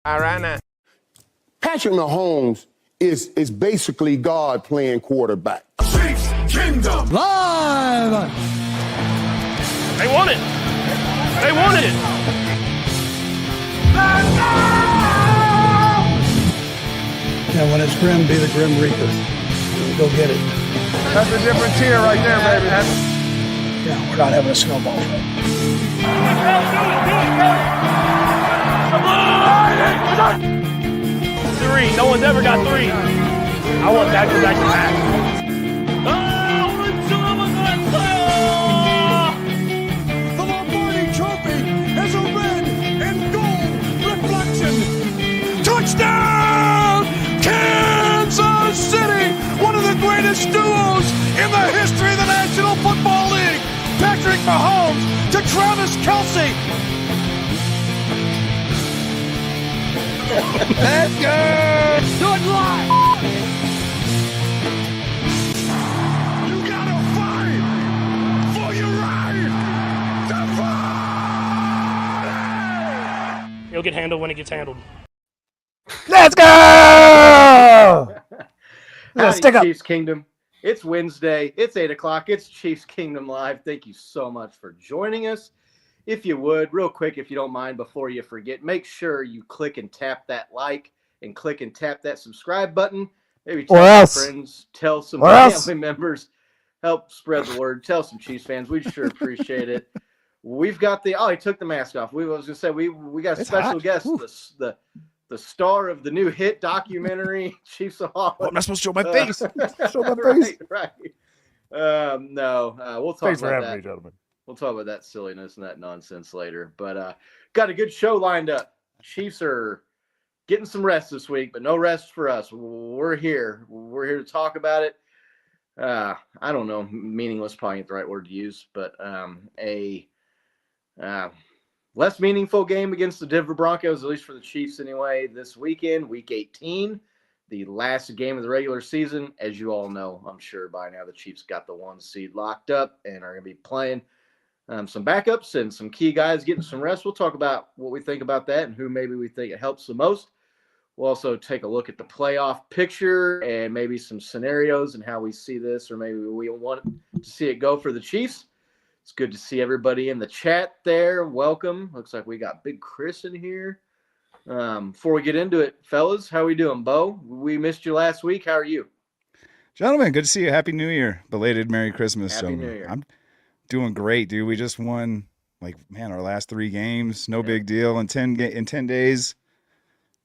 All right now. Patrick Mahomes is basically God playing quarterback. Chiefs Kingdom Live! They want it. They want it. Yeah, when it's grim, be the Grim Reaper. Go get it. That's a different tier right there, baby. Yeah, we're not having a snowball fight. Three. No one's ever got three. I want that to back to back. The Lombardi Trophy has a red and gold reflection. Touchdown! Kansas City! One of the greatest duos in the history of the National Football League. Patrick Mahomes to Travis Kelce. Let's go! Do it live! You gotta fight for your right to fight! It'll get handled when it gets handled. Let's go! Howdy, Stick up. Chiefs Kingdom. It's Wednesday. It's 8 o'clock. It's Chiefs Kingdom Live. Thank you so much for joining us. If you would, real quick, if you don't mind, before you forget, make sure you click and tap that like and click and tap that subscribe button. Maybe tell some friends, tell some family members, help spread the word. Tell some Chiefs fans. We'd sure appreciate it. We've got he took the mask off. I was going to say, we got a special guest, the star of the new hit documentary, Chiefs of Holland. I'm not supposed to show my face. Show my face. Right. No, we'll talk Thanks for about having that. me, gentlemen. We'll talk about that silliness and that nonsense later. But got a good show lined up. Chiefs are getting some rest this week, but no rest for us. We're here. We're here to talk about it. I don't know. Meaningless probably ain't the right word to use, but a less meaningful game against the Denver Broncos, at least for the Chiefs anyway, this weekend, Week 18, the last game of the regular season. As you all know, I'm sure by now the Chiefs got the 1 seed locked up and are going to be playing some backups and some key guys getting some rest. We'll talk about what we think about that and who maybe we think it helps the most. We'll also take a look at the playoff picture and maybe some scenarios and how we see this, or maybe we want to see it go for the Chiefs. It's good to see everybody in the chat there. Welcome. Looks like we got Big Chris in here. Before we get into it, fellas, how we doing? Bo, we missed you last week. How are you? Gentlemen, good to see you. Happy New Year. Belated Merry Christmas. Happy New Year. I'm doing great, dude. We just won, our last 3 games. No big deal. In 10 days.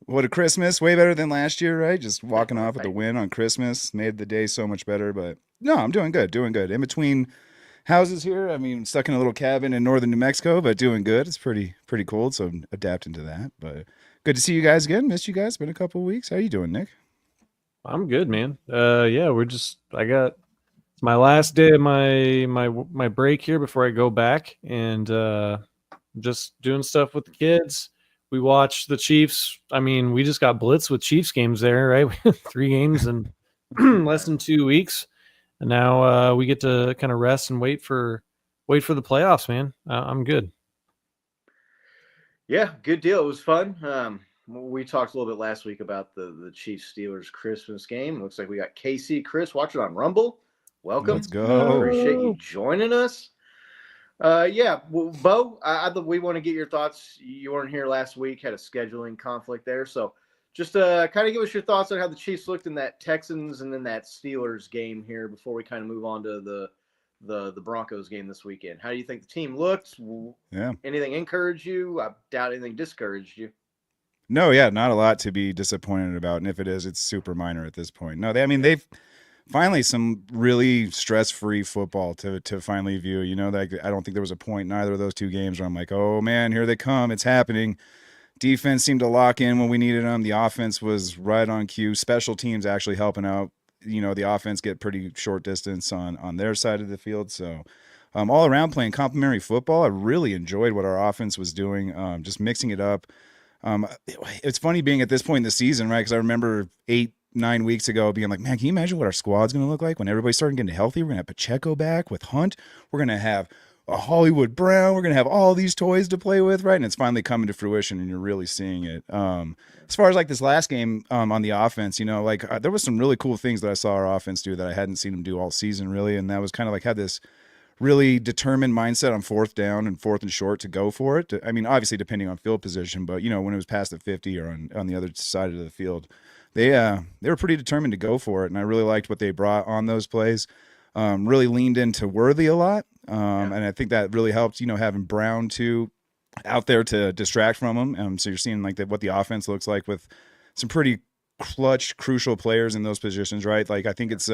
What a Christmas. Way better than last year, right? Just walking off with a win on Christmas. Made the day so much better. But no, I'm doing good. In between houses here. Stuck in a little cabin in northern New Mexico, but doing good. It's pretty cold, so I'm adapting to that. But good to see you guys again. Missed you guys. Been a couple of weeks. How you doing, Nick? I'm good, man. It's my last day of my break here before I go back, and just doing stuff with the kids. We watched the Chiefs. We just got blitzed with Chiefs games there, right? 3 games in less than 2 weeks. And now we get to kind of rest and wait for the playoffs, man. I'm good. Yeah, good deal. It was fun. We talked a little bit last week about the Chiefs-Steelers Christmas game. Looks like we got KC Chris watching on Rumble. Welcome. Let's go. Appreciate you joining us. Bo, we want to get your thoughts. You weren't here last week, had a scheduling conflict there. So just kind of give us your thoughts on how the Chiefs looked in that Texans and then that Steelers game here before we kind of move on to the Broncos game this weekend. How do you think the team looked? Yeah. Anything encouraged you? I doubt anything discouraged you. No, yeah, not a lot to be disappointed about. And if it is, it's super minor at this point. No, they've finally some really stress-free football to finally view. I don't think there was a point in either of those 2 games where I'm like, oh, man, here they come. It's happening. Defense seemed to lock in when we needed them. The offense was right on cue. Special teams actually helping out. The offense get pretty short distance on their side of the field. So all around playing complimentary football. I really enjoyed what our offense was doing, just mixing it up. It's funny being at this point in the season, right? Because I remember 8-9 weeks ago being like, man, can you imagine what our squad's going to look like when everybody's starting getting healthy? We're going to have Pacheco back with Hunt. We're going to have a Hollywood Brown. We're going to have all these toys to play with, right? And it's finally coming to fruition, and you're really seeing it. As far as like this last game on the offense, like there was some really cool things that I saw our offense do that I hadn't seen them do all season, really. And that was kind of like had this really determined mindset on 4th down and 4th and short to go for it. I mean, obviously depending on field position, but when it was past the 50 or on the other side of the field, they were pretty determined to go for it. And I really liked what they brought on those plays. Really leaned into Worthy a lot. And I think that really helped, having Brown too out there to distract from him. So you're seeing like what the offense looks like with some pretty clutch, crucial players in those positions, right? Like I think it's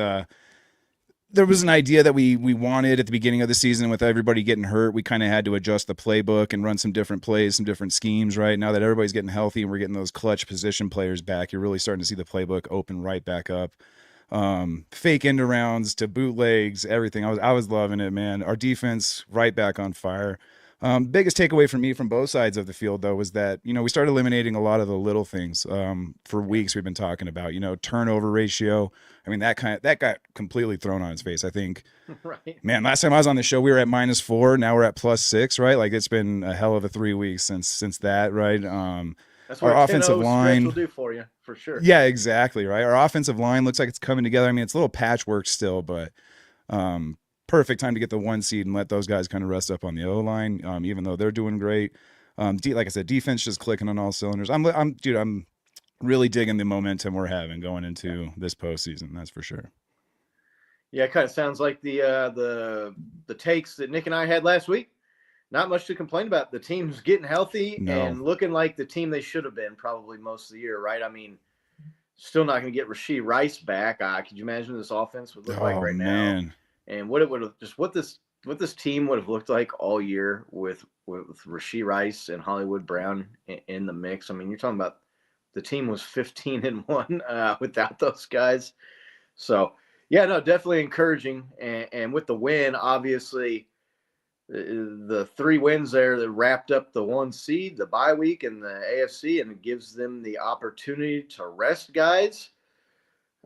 there was an idea that we wanted at the beginning of the season with everybody getting hurt. We kind of had to adjust the playbook and run some different plays, some different schemes, right? Now that everybody's getting healthy and we're getting those clutch position players back, you're really starting to see the playbook open right back up. Fake end arounds to bootlegs, everything. I was loving it, man. Our defense right back on fire. Biggest takeaway for me from both sides of the field, though, was that, we started eliminating a lot of the little things. For weeks we've been talking about, turnover ratio. I mean, that got completely thrown on its face. I think, Right. Man, last time I was on the show, we were at -4. Now we're at +6, right? Like it's been a hell of a 3 weeks since that, right? That's what our offensive line will do for you, for sure. Yeah, exactly, right? Our offensive line looks like it's coming together. I mean, it's a little patchwork still, but perfect time to get the 1 seed and let those guys kind of rest up on the O-line, even though they're doing great. Like I said, defense just clicking on all cylinders. I'm really digging the momentum we're having going into this postseason. That's for sure. Yeah, it kind of sounds like the takes that Nick and I had last week. Not much to complain about. The team's getting healthy and looking like the team they should have been probably most of the year, right? I mean, still not going to get Rashee Rice back. Could you imagine what this offense would look like right now? And what it would have what this team would have looked like all year with Rashee Rice and Hollywood Brown in the mix. I mean, you're talking about the team was 15-1 without those guys. So yeah, no, definitely encouraging. And with the win, obviously, the 3 wins there that wrapped up the 1 seed, the bye week, and the AFC, and it gives them the opportunity to rest guys.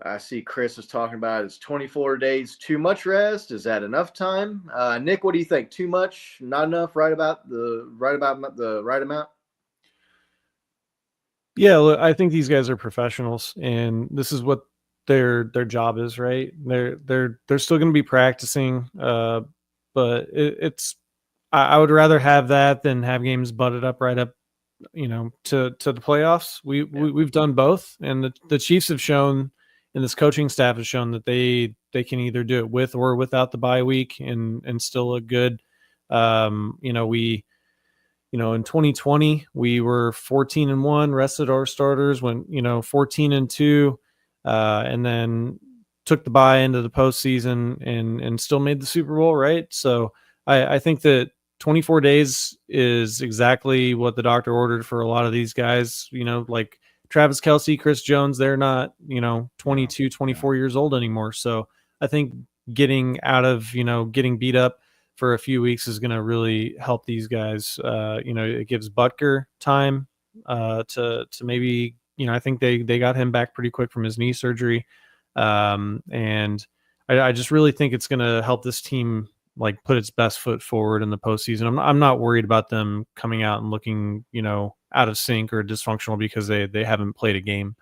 I see Chris is talking about is 24 days too much rest? Is that enough time? Nick, what do you think? Too much? Not enough? Right about the right amount? Yeah, look, I think these guys are professionals, and this is what their job is, right? They're still going to be practicing, but I would rather have that than have games butted up right up, to the playoffs. We've done both, and the Chiefs have shown, and this coaching staff has shown that they can either do it with or without the bye week and still look good. In 2020 we were 14-1, rested our starters, went 14-2, and then took the bye into the postseason and still made the Super Bowl, right? So I think that 24 days is exactly what the doctor ordered for a lot of these guys, like Travis Kelce, Chris Jones. They're not, 22, 24 years old anymore. So I think getting out of, getting beat up for a few weeks is going to really help these guys. It gives Butker time to maybe, I think they got him back pretty quick from his knee surgery. And I just really think it's going to help this team like put its best foot forward in the postseason. I'm not worried about them coming out and looking, out of sync or dysfunctional because they haven't played a game.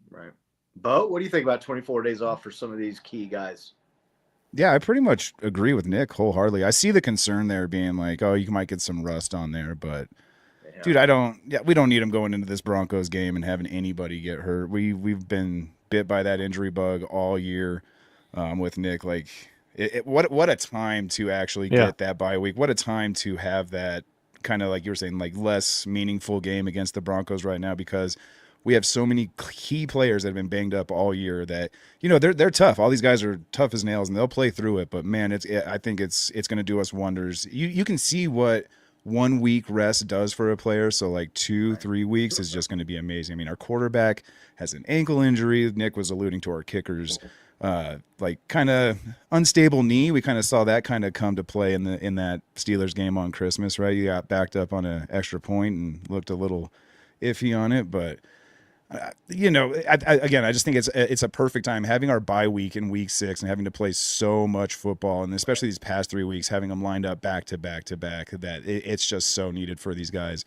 Right. Bo, what do you think about 24 days off for some of these key guys? Yeah, I pretty much agree with Nick wholeheartedly. I see the concern there being like, oh, you might get some rust on there, but dude, we don't need him going into this Broncos game and having anybody get hurt. We've been bit by that injury bug all year with Nick. Like, what a time to actually get that bye week. What a time to have that kind of, like you were saying, like less meaningful game against the Broncos right now, because we have so many key players that have been banged up all year that, they're tough. All these guys are tough as nails and they'll play through it. But man, I think it's going to do us wonders. You can see what 1 week rest does for a player. So like 2-3 weeks is just going to be amazing. I mean, our quarterback has an ankle injury. Nick was alluding to our kickers, like kind of unstable knee. We kind of saw that kind of come to play in that Steelers game on Christmas, right? You got backed up on an extra point and looked a little iffy on it, but Again, I just think it's a perfect time having our bye week in week 6 and having to play so much football, and especially these past 3 weeks, having them lined up back to back to back, that it's just so needed for these guys.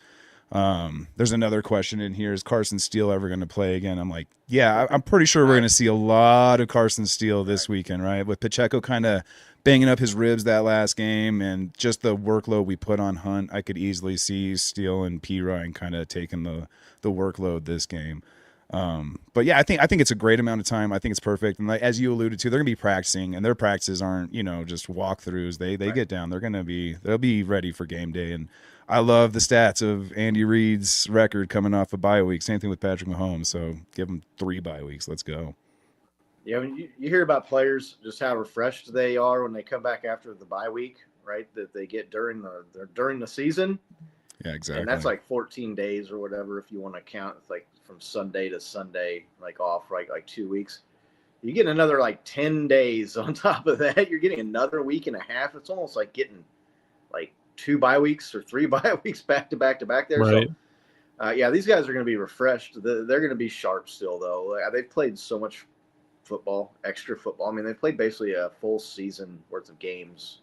There's another question in here: is Carson Steele ever going to play again? I'm like, yeah, I'm pretty sure we're going to see a lot of Carson Steele this weekend, right? With Pacheco kind of banging up his ribs that last game, and just the workload we put on Hunt, I could easily see Steele and P. Ryan kind of taking the workload this game. But yeah, I think it's a great amount of time. I think it's perfect. And like, as you alluded to, they're gonna be practicing, and their practices aren't, just walkthroughs. They get down. They'll be ready for game day. And I love the stats of Andy Reid's record coming off a bye week. Same thing with Patrick Mahomes. So give him 3 bye weeks. Let's go. Yeah, I mean, you hear about players, just how refreshed they are when they come back after the bye week, right? That they get during the season. Yeah, exactly. And that's like 14 days or whatever, if you want to count. It's like from Sunday to Sunday, like off, right? Like 2 weeks. You get another like 10 days on top of that. You're getting another week and a half. It's almost like getting like 2 bye weeks or 3 bye weeks back to back to back there. Right. So, yeah, these guys are going to be refreshed. They're going to be sharp still, though. They've played so much football, extra football. I mean, they played basically a full season worth of games,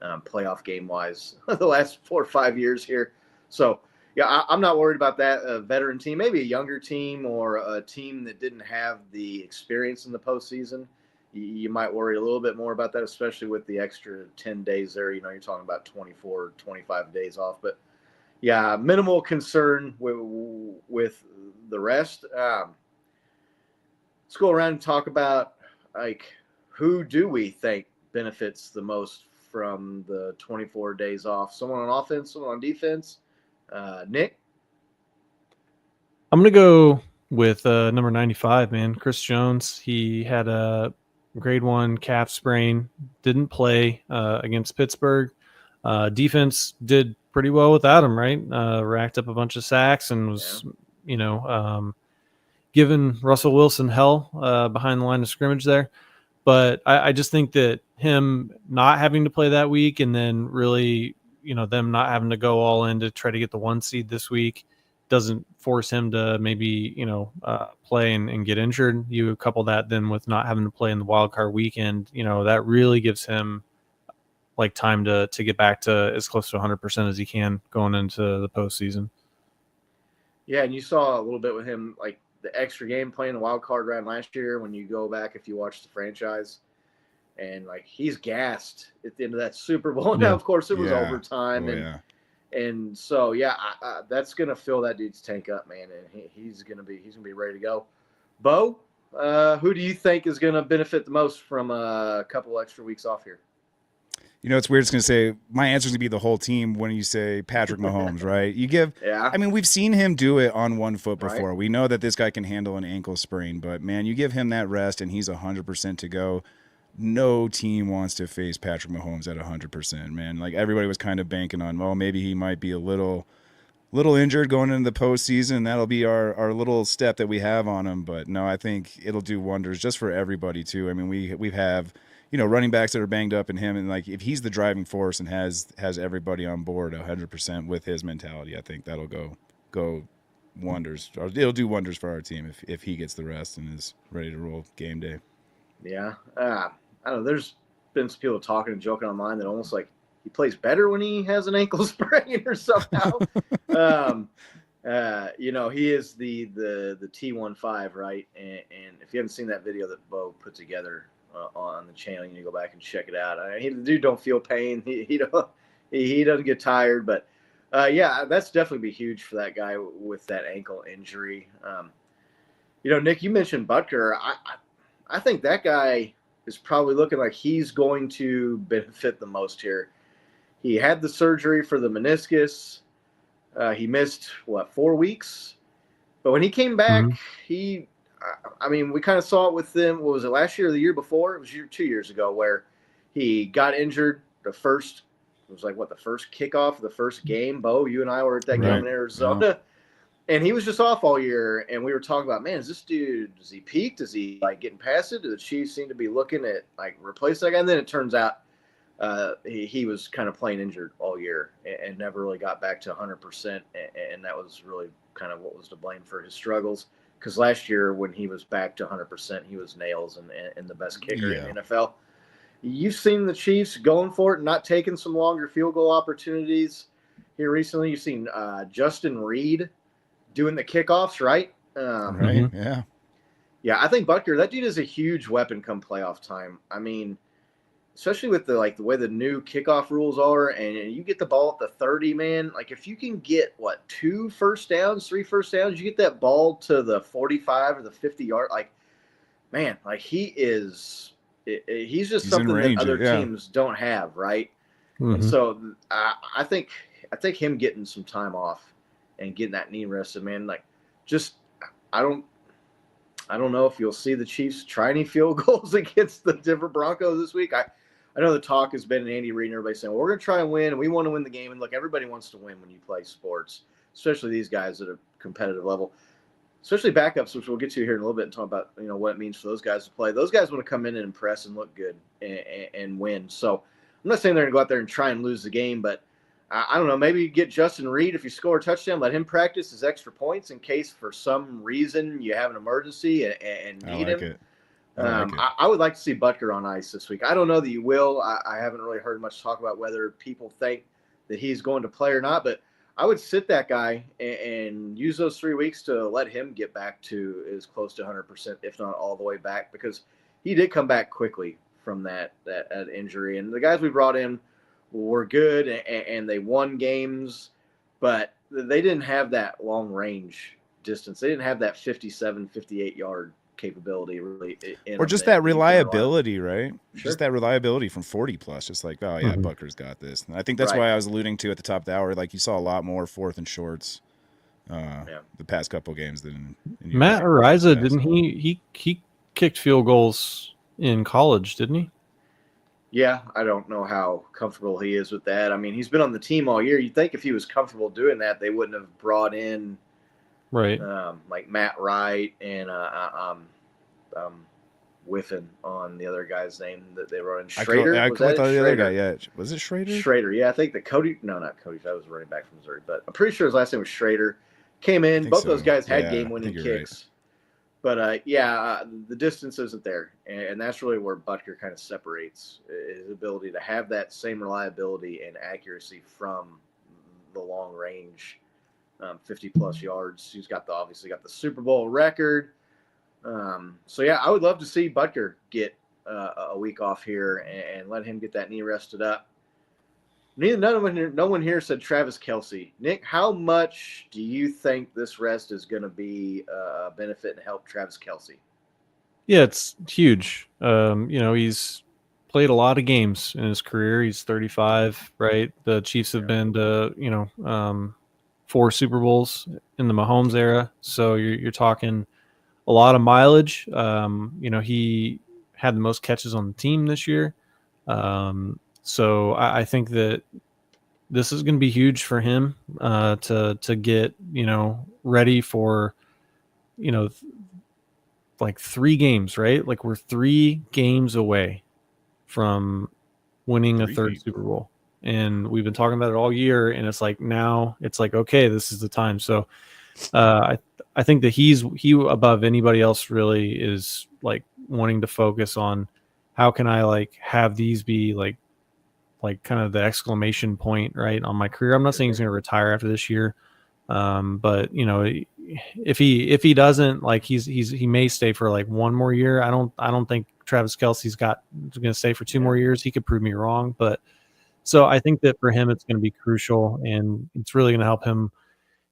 playoff game-wise, the last 4 or 5 years here. So, yeah, I'm not worried about that. A veteran team, maybe a younger team or a team that didn't have the experience in the postseason, you might worry a little bit more about that, especially with the extra 10 days there. You're talking about 24, 25 days off. But, yeah, minimal concern with the rest. Let's go around and talk about, like, who do we think benefits the most from the 24 days off? Someone on offense, someone on defense? Nick? I'm going to go with number 95, man. Chris Jones. He had a grade 1 calf sprain, didn't play against Pittsburgh. Defense did pretty well without him, right? Racked up a bunch of sacks and was, giving Russell Wilson hell behind the line of scrimmage there. But I just think that him not having to play that week, and then really, them not having to go all in to try to get the 1 seed this week, doesn't force him to maybe, play and get injured. You couple that then with not having to play in the wild card weekend, that really gives him like time to get back to as close to 100% as he can going into the postseason. Yeah, and you saw a little bit with him, like, the extra game playing the wild card round last year. When you go back, if you watch the franchise, and like he's gassed at the end of that Super Bowl. Yeah. Now, of course, it was overtime, and so that's gonna fill that dude's tank up, man, and he's gonna be ready to go. Bo, who do you think is gonna benefit the most from a couple extra weeks off here? It's weird. It's going to say my answer is going to be the whole team when you say Patrick Mahomes, right? You give, I mean, we've seen him do it on 1 foot before. Right. We know that this guy can handle an ankle sprain, but man, you give him that rest and he's 100% to go. No team wants to face Patrick Mahomes at 100%, man. Like everybody was kind of banking on, well, maybe he might be a little injured going into the postseason. That'll be our little step that we have on him. But no, I think it'll do wonders just for everybody too. I mean, we have, running backs that are banged up in him, and like if he's the driving force and has everybody on board 100% with his mentality, I think that'll go wonders. It'll do wonders for our team if he gets the rest and is ready to roll game day. Yeah, I don't know. There's been some people talking and joking online that almost like he plays better when he has an ankle sprain or somehow. He is the T15, right? And if you haven't seen that video that Bo put together on the channel, you need to go back and check it out. The dude don't feel pain. He doesn't get tired, but that's definitely be huge for that guy with that ankle injury. Nick, you mentioned Butker. I think that guy is probably looking like he's going to benefit the most here. He had the surgery for the meniscus. He missed 4 weeks, but when he came back, we kind of saw it with them. What was it, last year or the year before? It was 2 years ago where he got injured the first kickoff of the first game. Bo, you and I were at that game in Arizona, and he was just off all year. And we were talking about, man, is this dude, does he peak? Does he like getting past it? Do the Chiefs seem to be looking at like replace that guy? And then it turns out he was kind of playing injured all year and never really got back to 100%. And that was really kind of what was to blame for his struggles. Because last year when he was back to 100%, he was nails and the best kicker in the NFL. You've seen the Chiefs going for it and not taking some longer field goal opportunities here recently. You've seen Justin Reed doing the kickoffs, right? Right. Yeah. Yeah, I think Butker, that dude is a huge weapon come playoff time. I mean, especially with the way the new kickoff rules are, and you get the ball at the 30, man. Like if you can get 2 first downs, 3 first downs, you get that ball to the 45 or the 50-yard. Like, man, like he's just something range, that other teams don't have, right? And so I think him getting some time off and getting that knee rested, man. Like, just I don't know if you'll see the Chiefs try any field goals against the Denver Broncos this week. I know the talk has been, and Andy Reid and everybody saying, well, we're going to try and win, and we want to win the game. And look, everybody wants to win when you play sports, especially these guys at a competitive level, especially backups, which we'll get to here in a little bit and talk about, what it means for those guys to play. Those guys want to come in and impress and look good and win. So I'm not saying they're going to go out there and try and lose the game, but I don't know, maybe you get Justin Reed, if you score a touchdown, let him practice his extra points in case for some reason you have an emergency and need him. I would like to see Butker on ice this week. I don't know that you will. I haven't really heard much talk about whether people think that he's going to play or not, but I would sit that guy and use those 3 weeks to let him get back to as close to 100%, if not all the way back, because he did come back quickly from that injury. And the guys we brought in were good and they won games, but they didn't have that long range distance. They didn't have that 57, 58-yard capability really. Or just that reliability, right? Sure. Just that reliability from 40 plus. Just like, oh yeah, Butker's got this. And I think that's why I was alluding to at the top of the hour. Like you saw a lot more 4th and shorts the past couple games than Matt Ariza. Didn't he kicked field goals in college? Didn't he? Yeah, I don't know how comfortable he is with that. I mean, he's been on the team all year. You'd think if he was comfortable doing that, they wouldn't have brought in like Matt Wright and whiffing on the other guy's name that they brought in. Schrader? I thought the other guy, yeah. Was it Schrader? Schrader, yeah. I think that Cody – no, not Cody. That was running back from Missouri. But I'm pretty sure his last name was Schrader. Came in. Both those guys had game-winning kicks. Right. But, the distance isn't there, and that's really where Butker kind of separates his ability to have that same reliability and accuracy from the long range, 50-plus yards. He's obviously got the Super Bowl record. I would love to see Butker get a week off here and let him get that knee rested up. No one here said Travis Kelce. Nick, how much do you think this rest is going to be a benefit and help Travis Kelce? Yeah, it's huge. He's played a lot of games in his career. He's 35, right? The Chiefs have been to 4 Super Bowls in the Mahomes era, so you're talking a lot of mileage. He had the most catches on the team this year. So I think that this is going to be huge for him to get, ready for, like 3 games, right? Like we're 3 games away from winning a 3rd Super Bowl. And we've been talking about it all year. And it's like, now it's like, okay, this is the time. So I think that he above anybody else really is like wanting to focus on how can I like have these be like kind of the exclamation point, right, on my career. I'm not saying he's going to retire after this year. But if he doesn't, like he may stay for like 1 more year. I don't think Travis Kelce's going to stay for 2 more years. He could prove me wrong, but so I think that for him, it's going to be crucial, and it's really going to help him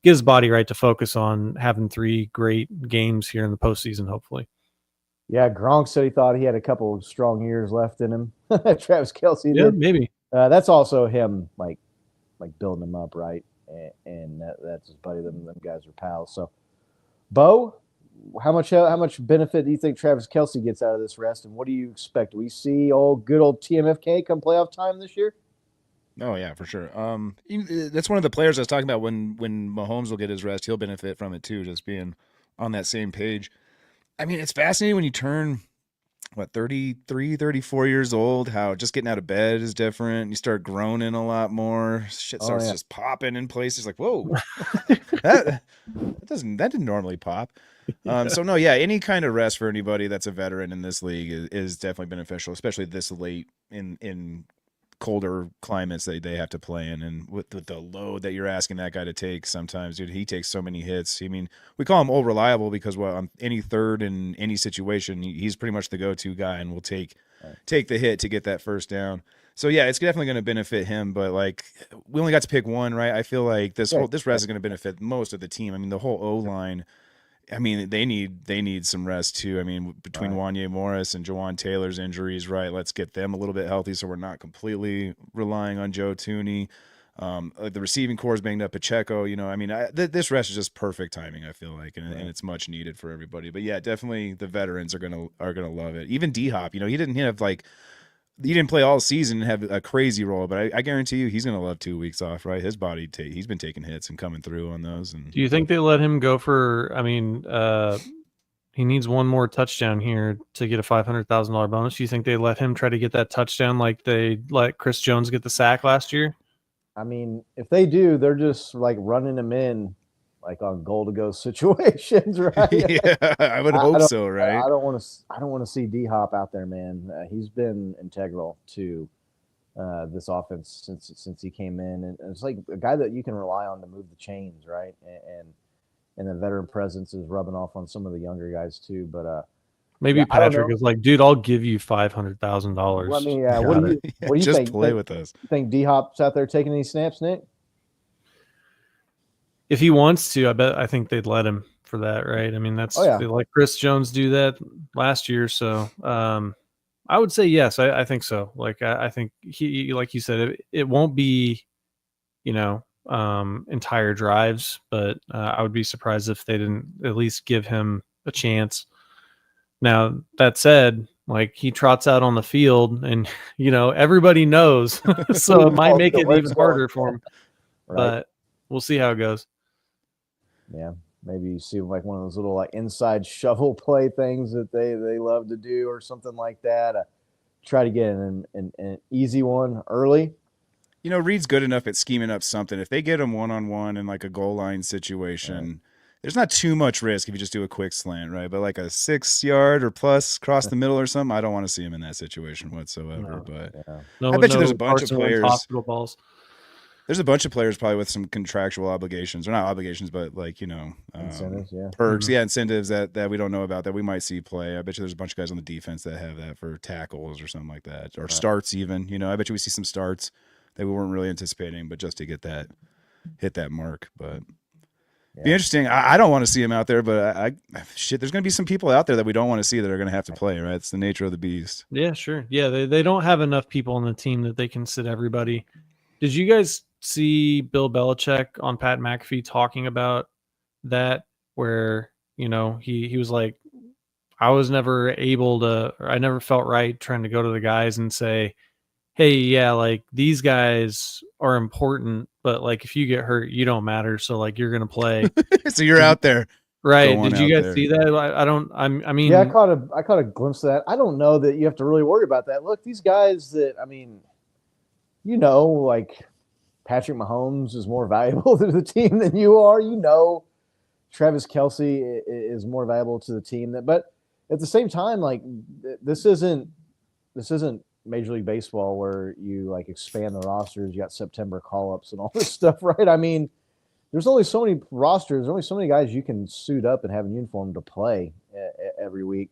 get his body right to focus on having 3 great games here in the postseason, hopefully. Yeah, Gronk said he thought he had a couple of strong years left in him. Travis Kelce did. Yeah, maybe. That's also him, like building him up, right? And that's his buddy. Them guys are pals. So, Bo, how much benefit do you think Travis Kelce gets out of this rest, and what do you expect? Do we see good old TMFK come playoff time this year? Oh yeah, for sure. That's one of the players I was talking about. When Mahomes will get his rest, he'll benefit from it too, just being on that same page. I mean, it's fascinating when you turn what, 33, 34 years old, how just getting out of bed is different. You start groaning a lot more. Shit starts just popping in places like, whoa, that didn't normally pop. So no, yeah, any kind of rest for anybody that's a veteran in this league is definitely beneficial, especially this late in colder climates that they have to play in, and with the load that you're asking that guy to take sometimes, dude, he takes so many hits. I mean, we call him old reliable because on any third in any situation, he's pretty much the go-to guy and will take the hit to get that first down. So yeah, it's definitely going to benefit him, but like we only got to pick one, right? I feel like this rest is going to benefit most of the team. I mean, the whole O-line, I mean, they need some rest too. I mean, between Wanye Morris and Jawan Taylor's injuries, right? Let's get them a little bit healthy so we're not completely relying on Joe Tooney. The receiving core is banged up. Pacheco, I mean, this rest is just perfect timing, I feel like, and it's much needed for everybody. But yeah, definitely the veterans are gonna love it. Even D-Hop, he didn't play all season and have a crazy role, but I guarantee you he's going to love 2 weeks off, right? His body, he's been taking hits and coming through on those. And do you think they let him go for, I mean, he needs one more touchdown here to get a $500,000 bonus. Do you think they let him try to get that touchdown like they let Chris Jones get the sack last year? I mean, if they do, they're just like running him in like on goal-to-go situations, right? Yeah, I would hope so, right? I don't want to see D-Hop out there, man. He's been integral to this offense since he came in, and it's like a guy that you can rely on to move the chains, right? And the veteran presence is rubbing off on some of the younger guys too. But maybe Patrick is like, dude, I'll give you $500,000. Let me. What do you just think? Play with us. You think D-Hop's out there taking any snaps, Nick? If he wants to, I think they'd let him for that, right? I mean, they let Chris Jones do that last year, so I would say yes. I think so. Like I think he, like you said, it won't be, entire drives, but I would be surprised if they didn't at least give him a chance. Now that said, like he trots out on the field, and everybody knows, so it might make it even harder for him. Right. But we'll see how it goes. Yeah, maybe you see like one of those little like inside shovel play things that they love to do or something like that. Try to get an easy one early. Reed's good enough at scheming up something. If they get him one-on-one in like a goal line situation, there's not too much risk if you just do a quick slant, right? But like a 6-yard or plus across the middle or something, I don't want to see him in that situation whatsoever. I bet you there's a bunch of players. Hospital balls. There's a bunch of players probably with some contractual obligations, or not obligations, but like, incentives, perks, incentives that we don't know about that we might see play. I bet you there's a bunch of guys on the defense that have that for tackles or something like that, or starts even. I bet you we see some starts that we weren't really anticipating, but just to hit that mark. But be interesting. I don't want to see him out there, but there's going to be some people out there that we don't want to see that are going to have to play, right? It's the nature of the beast. Yeah, sure. Yeah, they don't have enough people on the team that they can sit everybody. Did you guys see Bill Belichick on Pat McAfee talking about that, where he was like, I was never able to, or I never felt right trying to go to the guys and say, hey, yeah, like these guys are important, but like if you get hurt, you don't matter, so like you're gonna play. So you're out there, right? Did you guys see that? I mean, yeah, I caught a glimpse of that. I don't know that you have to really worry about that. Look, these guys that, I mean, like Patrick Mahomes is more valuable to the team than you are. Travis Kelce is more valuable to the team. But at the same time, like this isn't Major League Baseball where you like expand the rosters. You got September call-ups and all this stuff, right? I mean, there's only so many rosters. There's only so many guys you can suit up and have a uniform to play every week.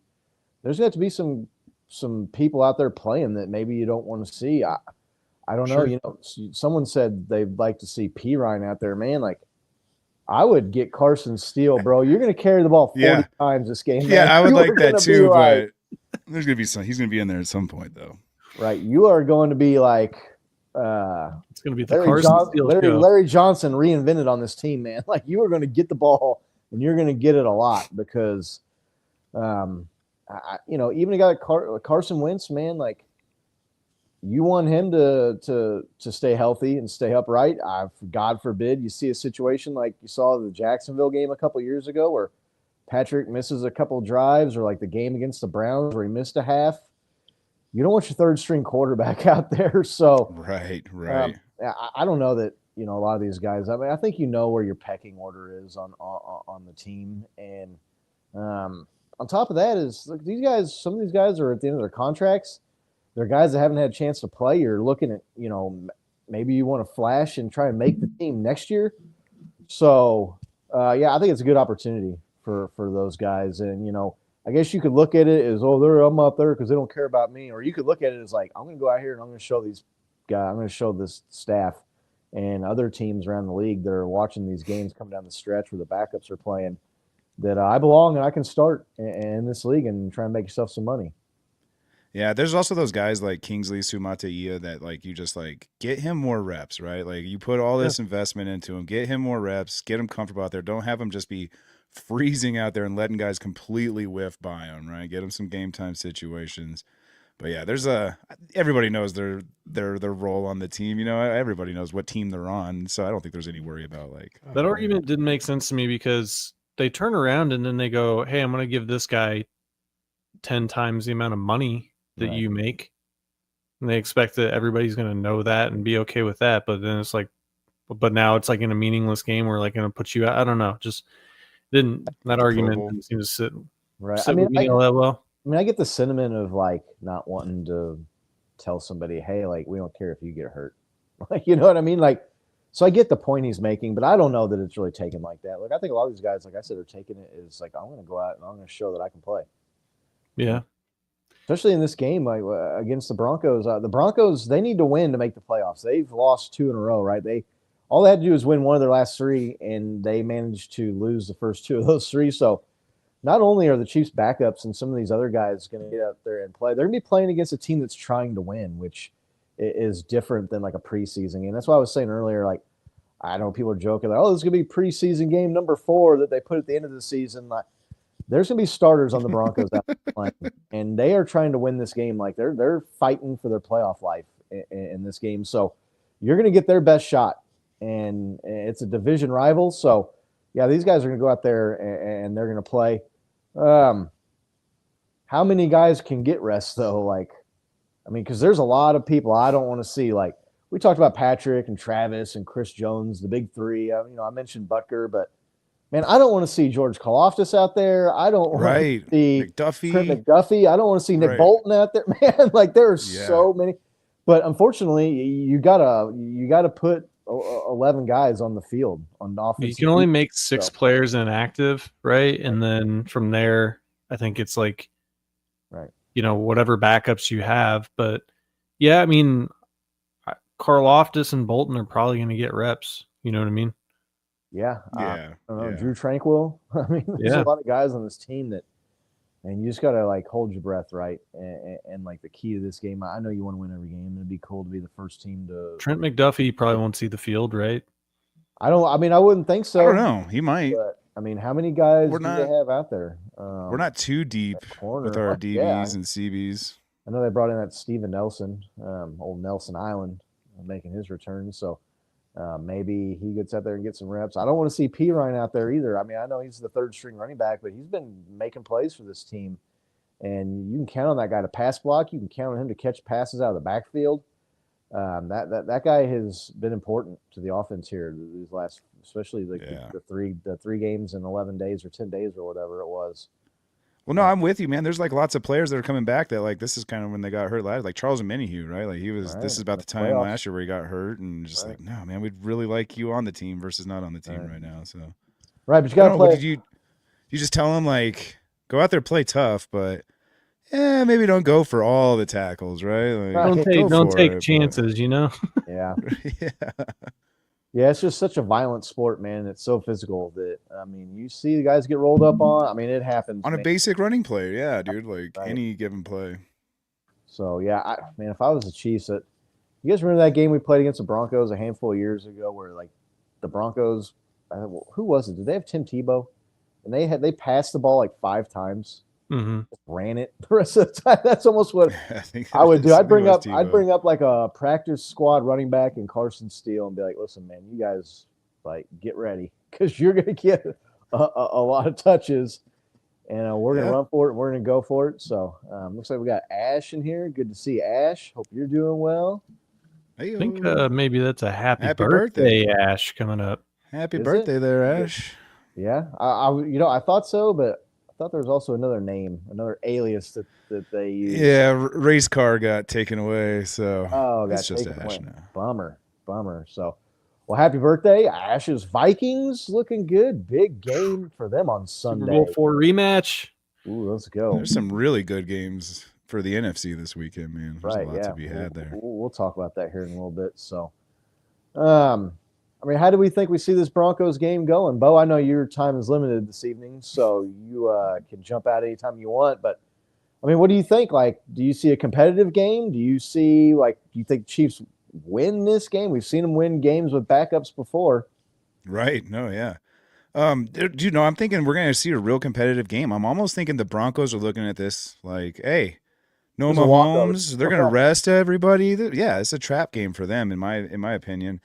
There's going to have to be some people out there playing that maybe you don't want to see. I don't know. Sure. Someone said they'd like to see P. Ryan out there, man. Like, I would get Carson Steele, bro. You're going to carry the ball 40 times this game. Yeah, man. I would like that too, but there's going to be he's going to be in there at some point, though. Right. You are going to be like it's going to be the Carson Steele show. Larry Johnson reinvented on this team, man. Like, you are going to get the ball, and you're going to get it a lot because, even a guy like Carson Wentz, man, like, you want him to stay healthy and stay upright. God forbid you see a situation like you saw the Jacksonville game a couple years ago where Patrick misses a couple drives, or like the game against the Browns where he missed a half, you don't want your third string quarterback out there. So Right. I don't know that, a lot of these guys, I mean, I think where your pecking order is on the team. And on top of that is, look, some of these guys are at the end of their contracts. They're guys that haven't had a chance to play. You're looking at, maybe you want to flash and try and make the team next year. So, I think it's a good opportunity for those guys. And, I guess you could look at it as, I'm out there because they don't care about me. Or you could look at it as like, I'm going to go out here and I'm going to show these guys, I'm going to show this staff and other teams around the league that are watching these games come down the stretch where the backups are playing that I belong and I can start in this league and try and make yourself some money. Yeah, there's also those guys like Kingsley Sumateia that like you just like get him more reps, right? Like you put all this investment into him, get him more reps, get him comfortable out there. Don't have him just be freezing out there and letting guys completely whiff by him, right? Get him some game time situations. But yeah, there's everybody knows their role on the team. Everybody knows what team they're on, so I don't think there's any worry about like that argument didn't make sense to me because they turn around and then they go, "Hey, I'm going to give this guy 10 times the amount of money that you make," and they expect that everybody's going to know that and be okay with that. But then it's like, but now it's like in a meaningless game where like going to put you out. I don't know, just that argument didn't seem to sit with me all that well. I mean, I get the sentiment of like not wanting to tell somebody, hey, like we don't care if you get hurt. Like, you know what I mean? Like, so I get the point he's making, but I don't know that it's really taken like that. Like, I think a lot of these guys, like I said, are taking it as like, I'm going to go out and I'm going to show that I can play. Yeah. Especially in this game, like against the Broncos. The Broncos, they need to win to make the playoffs. They've lost 2 in a row, right? All they had to do is win one of their last 3, and they managed to lose the first 2 of those 3. So not only are the Chiefs backups and some of these other guys going to get out there and play, they're going to be playing against a team that's trying to win, which is different than like a preseason game. That's why I was saying earlier, like, I know people are joking, like, this is going to be preseason game number 4 that they put at the end of the season. Like, there's going to be starters on the Broncos out there playing, and they are trying to win this game. Like, they're fighting for their playoff life in this game. So you're going to get their best shot, and it's a division rival. So, yeah, these guys are going to go out there and they're going to play. How many guys can get rest though? Like, I mean, because there's a lot of people I don't want to see. Like, we talked about Patrick and Travis and Chris Jones, the big 3. I mentioned Butker, but man, I don't want to see George Karlaftis out there. I don't want to see Trent McDuffie. I don't want to see Nick Bolton out there. Man, like there are so many. But unfortunately, you gotta put 11 guys on the field on offense. You can only make 6 players inactive, right? And then from there, I think it's like, whatever backups you have. But yeah, I mean, Karlaftis and Bolton are probably going to get reps. You know what I mean? Yeah. I don't know, Drew Tranquil. I mean, there's a lot of guys on this team that, and you just got to like hold your breath, right? And like the key to this game, I know you want to win every game. It'd be cool to be the first team to. Trent McDuffie probably won't see the field, right? I wouldn't think so. I don't know. He might. But, I mean, how many guys do they have out there? We're not too deep with our DBs and CBs. I know they brought in that Steven Nelson, old Nelson Island, making his return. So maybe he gets out there and gets some reps. I don't want to see P. Ryan out there either. I mean, I know he's the 3rd string running back, but he's been making plays for this team. And you can count on that guy to pass block. You can count on him to catch passes out of the backfield. That guy has been important to the offense here these last, especially the 3 games in 11 days or 10 days or whatever it was. Well, no, I'm with you, man. There's like lots of players that are coming back that like this is kind of when they got hurt last, like Charles Omenihu, right? Like he was. This is about the time last year where he got hurt, and just like, no, man, we'd really like you on the team versus not on the team right now. So but you got to play. Did you just tell him like go out there, play tough, but maybe don't go for all the tackles, right? Like, don't take chances, you know? Yeah. Yeah, it's just such a violent sport, man. It's so physical that, I mean, you see the guys get rolled up on. I mean, it happens. On a basic running play, yeah, dude, like any given play. So, yeah, man, if I was the Chiefs, you guys remember that game we played against the Broncos a handful of years ago where, like, the Broncos, who was it? Did they have Tim Tebow? And they passed the ball like 5 times. Mm-hmm. Ran it the rest of the time. That's almost what I would do. I'd bring up like a practice squad running back and Carson Steele and be like, listen, man, you guys like get ready because you're gonna get a lot of touches And we're going to run for it. We're going to go for it. So looks like we got Ash in here. Good to see Ash. Hope you're doing well. I think maybe that's a happy birthday, Ash, coming up. Happy birthday there, Ash. Yeah. I thought so, but I thought there was also another name, another alias that they use. Yeah, race car got taken away, so it's just taken Ash away. now. Bummer. So, well, happy birthday, Ash's Vikings, looking good. Big game for them on Sunday. Super Bowl 4 rematch. Ooh, let's go. There's some really good games for the NFC this weekend, man. There's a lot to be had there. We'll talk about that here in a little bit. So, how do we think we see this Broncos game going? Bo, I know your time is limited this evening, so you can jump out anytime you want. But, what do you think? Like, do you see a competitive game? Do you think the Chiefs win this game? We've seen them win games with backups before. Right. No, yeah. I'm thinking we're going to see a real competitive game. I'm almost thinking the Broncos are looking at this like, hey, no Mahomes, they're going to rest everybody. Yeah, it's a trap game for them, in my opinion.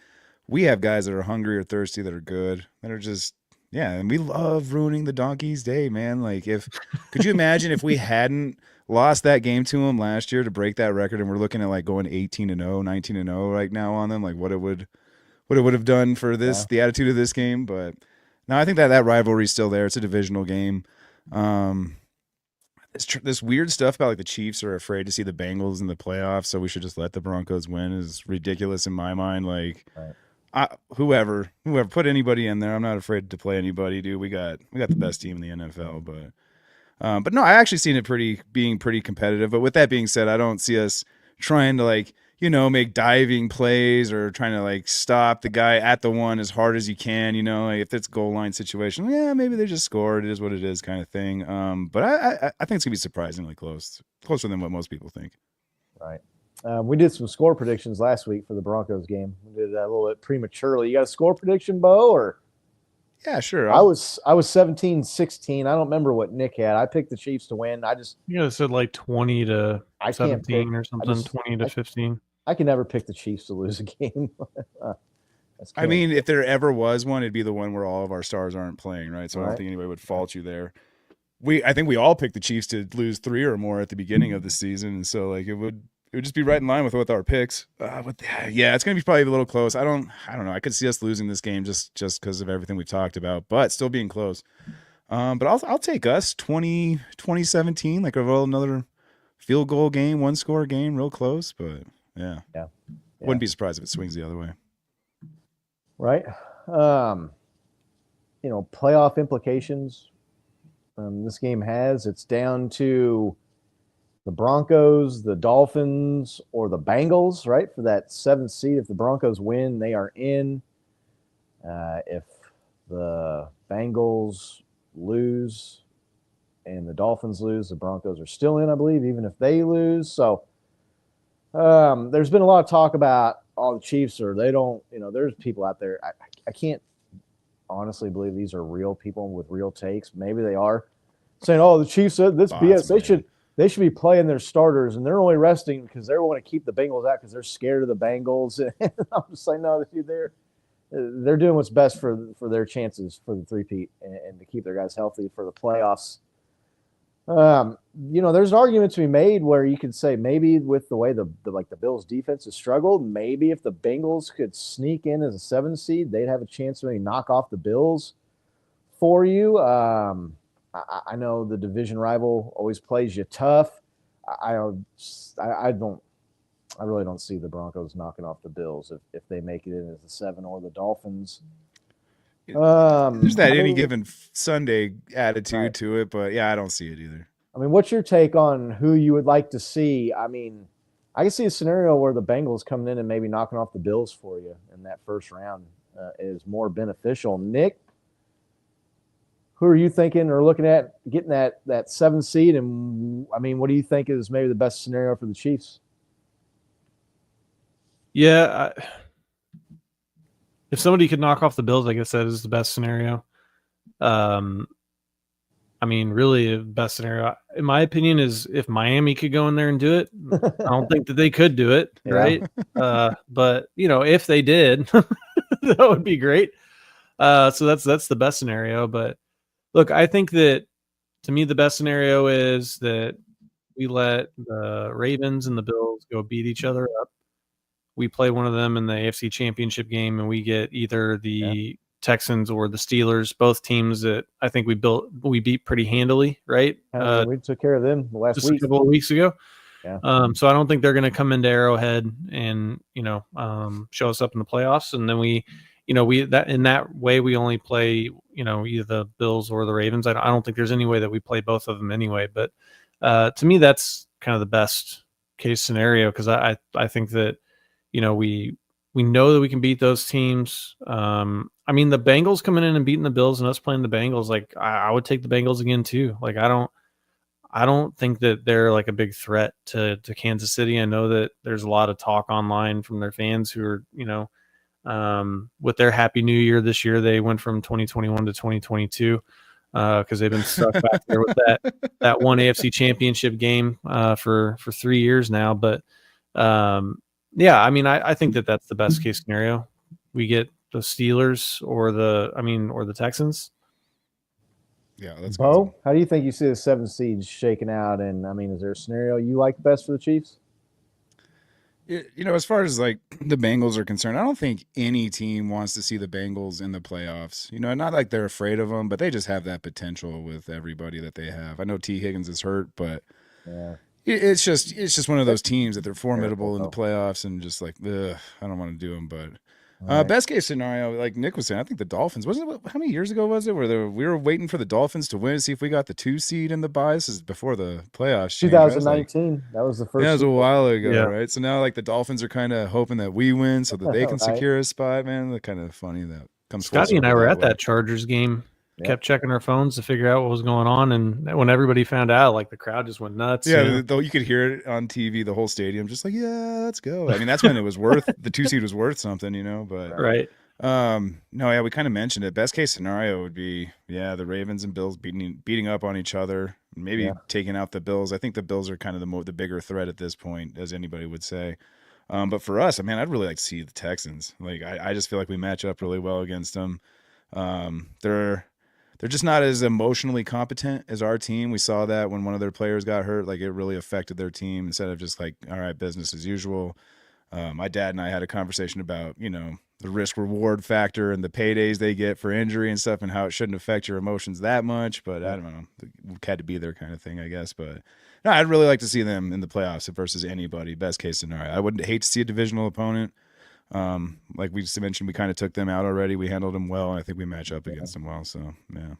We have guys that are hungry or thirsty that are good, that are just, and we love ruining the Donkeys' day, man. Like, could you imagine if we hadn't lost that game to them last year to break that record, and we're looking at like going 18-0, 19-0 right now on them, like what it would have done for this, the attitude of this game. But no, I think that rivalry's still there. It's a divisional game. This weird stuff about like the Chiefs are afraid to see the Bengals in the playoffs, so we should just let the Broncos win is ridiculous in my mind. Like, whoever put anybody in there, I'm not afraid to play anybody, dude. We got the best team in the NFL, but no, I actually seen it being pretty competitive. But with that being said, I don't see us trying to make diving plays or trying to stop the guy at the one as hard as you can. If it's goal line situation, maybe they just scored. It is what it is, kind of thing. But I think it's gonna be surprisingly closer than what most people think. Right. We did some score predictions last week for the Broncos game. We did that a little bit prematurely. You got a score prediction, Bo? Or yeah, sure. I was 17-16. I don't remember what Nick had. I picked the Chiefs to win. Said like 20-17 or something, 20-15. I can never pick the Chiefs to lose a game. If there ever was one, it'd be the one where all of our stars aren't playing, right? So I don't think anybody would fault you there. I think we all picked the Chiefs to lose 3 or more at the beginning of the season, and so it would just be right in line with our picks. It's going to be probably a little close. I don't know. I could see us losing this game just because of everything we've talked about, but still being close. But I'll take us 2017, like another field goal game, 1-score game, real close. But yeah. Wouldn't be surprised if it swings the other way. Right. Playoff implications this game has. It's down to the Broncos, the Dolphins, or the Bengals, right, for that 7th seed. If the Broncos win, they are in. If the Bengals lose and the Dolphins lose, the Broncos are still in, I believe, even if they lose. So there's been a lot of talk about the Chiefs, or they don't, there's people out there. I can't honestly believe these are real people with real takes. Maybe they are saying, the Chiefs said this BS. Man. They should be playing their starters, and they're only resting because they want to keep the Bengals out because they're scared of the Bengals. And I'm just like, no, dude, they're doing what's best for their chances for the three-peat and to keep their guys healthy for the playoffs. There's an argument to be made where you could say maybe with the way the Bills defense has struggled, maybe if the Bengals could sneak in as a 7 seed, they'd have a chance to maybe knock off the Bills for you. I know the division rival always plays you tough. I really don't see the Broncos knocking off the Bills if they make it in as the 7 or the Dolphins. There's that any given Sunday attitude to it, but I don't see it either. What's your take on who you would like to see? I can see a scenario where the Bengals coming in and maybe knocking off the Bills for you in that first round is more beneficial. Nick, who are you thinking or looking at getting that 7 seed? And what do you think is maybe the best scenario for the Chiefs? Yeah, if somebody could knock off the Bills, I guess that is the best scenario. Really, the best scenario, in my opinion, is if Miami could go in there and do it. I don't think that they could do it, right? But if they did, that would be great. So that's the best scenario. But look, I think that to me, the best scenario is that we let the Ravens and the Bills go beat each other up. We play one of them in the AFC Championship game, and we get either the Texans or the Steelers, both teams that I think we beat pretty handily, right? We took care of them last just week. a couple of weeks ago. Yeah. So I don't think they're going to come into Arrowhead and show us up in the playoffs, and then in that way we only play either the Bills or the Ravens. I don't think there's any way that we play both of them anyway. But to me, that's kind of the best case scenario because I think that we know that we can beat those teams. I mean, the Bengals coming in and beating the Bills and us playing the Bengals, like I would take the Bengals again too. Like I don't think that they're like a big threat to Kansas City. I know that there's a lot of talk online from their fans who are, with their Happy New Year this year, they went from 2021 to 2022 because they've been stuck back there with that one AFC Championship game for 3 years now. But yeah, I mean, I think that that's the best case scenario. We get the Steelers or the Texans. Yeah, that's Bo, how do you think you see the 7 seeds shaking out? And I mean, is there a scenario you like best for the Chiefs? As far as like the Bengals are concerned, I don't think any team wants to see the Bengals in the playoffs. Not like they're afraid of them, but they just have that potential with everybody that they have. I know T. Higgins is hurt, but yeah, it's just one of those teams that they're formidable in the playoffs and just like, I don't want to do them, but. Best case scenario, like Nick was saying, I think the Dolphins, how many years ago was it where we were waiting for the Dolphins to win to see if we got the 2 seed in the bye? This is before the playoffs. 2019. That was the first. Yeah, it was a while ago, yeah. Right? So now like the Dolphins are kind of hoping that we win so that they can secure a spot, man. They're kind of funny that comes Scotty and I were at way. that Chargers game. Yeah. Kept checking our phones to figure out what was going on, and when everybody found out, like the crowd just went nuts. Yeah, you could hear it on TV, the whole stadium just like, yeah, let's go. I mean, that's when it was worth the 2 seed was worth something, but right. No, yeah, we kind of mentioned it. Best case scenario would be, the Ravens and Bills beating up on each other, maybe taking out the Bills. I think the Bills are kind of the bigger threat at this point, as anybody would say. But for us, I'd really like to see the Texans. Like, I just feel like we match up really well against them. They're just not as emotionally competent as our team. We saw that when one of their players got hurt. Like, it really affected their team instead of just like, all right, business as usual. My dad and I had a conversation about, the risk-reward factor and the paydays they get for injury and stuff and how it shouldn't affect your emotions that much. But I don't know. We had to be there kind of thing, I guess. But no, I'd really like to see them in the playoffs versus anybody, best case scenario. I wouldn't hate to see a divisional opponent. Like we just mentioned, we kind of took them out already. We handled them well, and I think we match up against them well. So, yeah.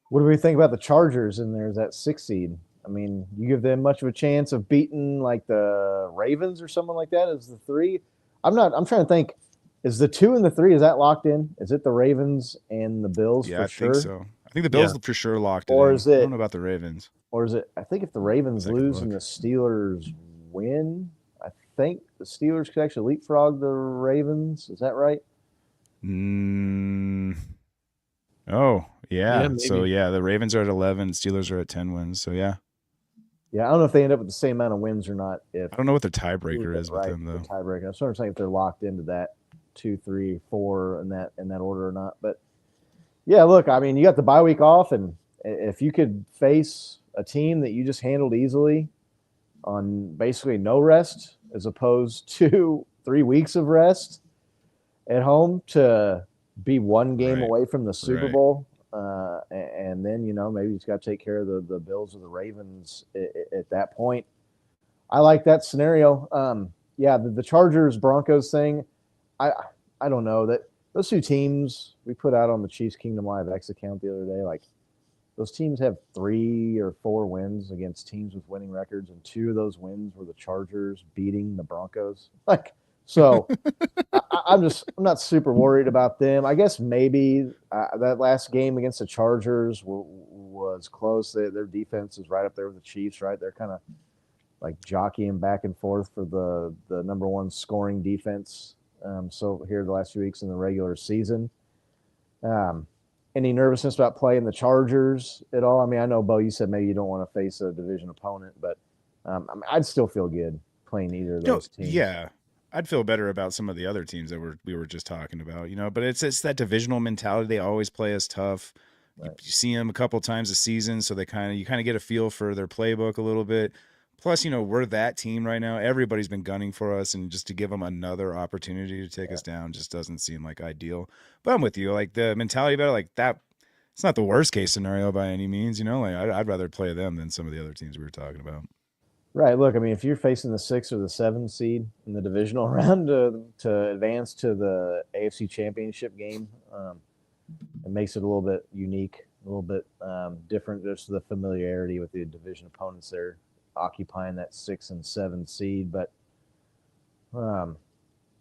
What do we think about the Chargers in there as that 6 seed? I mean, you give them much of a chance of beating like the Ravens or someone like that as the 3? I'm trying to think. Is the 2 and the 3, is that locked in? Is it the Ravens and the Bills for sure? Yeah, I think so. I think the Bills for sure locked it or in. Is it, I don't know about the Ravens. Or is it, I think if the Ravens lose and the Steelers win, I think the Steelers could actually leapfrog the Ravens. Is that right? Oh, yeah. Yeah, So, the Ravens are at 11, Steelers are at 10 wins. So, yeah. Yeah, I don't know if they end up with the same amount of wins or not. I don't know what their tiebreaker is with them, though. The tiebreaker. That's what I'm saying, if they're locked into that 2, 3, 4 in that order or not. But yeah, look, I mean, you got the bye week off, and if you could face a team that you just handled easily on basically no rest, as opposed to 3 weeks of rest at home, to be 1 game away from the Super Bowl, and then maybe you just got to take care of the Bills or the Ravens at that point. I like that scenario. The Chargers Broncos thing. I don't know that those 2 teams we put out on the Chiefs Kingdom Live X account the other day, like those teams have 3 or 4 wins against teams with winning records, and 2 of those wins were the Chargers beating the Broncos. So I'm not super worried about them. I guess maybe that last game against the Chargers was close. Their defense is right up there with the Chiefs, right? They're kind of like jockeying back and forth for the number 1 scoring defense. So here the last few weeks in the regular season. Any nervousness about playing the Chargers at all? I mean, I know, Bo, you said maybe you don't want to face a division opponent, but I'd still feel good playing either of those teams. Yeah, I'd feel better about some of the other teams that we were just talking about, but it's that divisional mentality. They always play us tough. You see them a couple times a season, so you kind of get a feel for their playbook a little bit. Plus, we're that team right now. Everybody's been gunning for us, and just to give them another opportunity to take us down just doesn't seem like ideal. But I'm with you. Like the mentality about it, like that, it's not the worst case scenario by any means. Like I'd rather play them than some of the other teams we were talking about. Right. Look, I mean, if you're facing the 6 or the 7 seed in the divisional round to advance to the AFC Championship game, it makes it a little bit unique, a little bit different. Just the familiarity with the division opponents there occupying that 6 and 7 seed. But who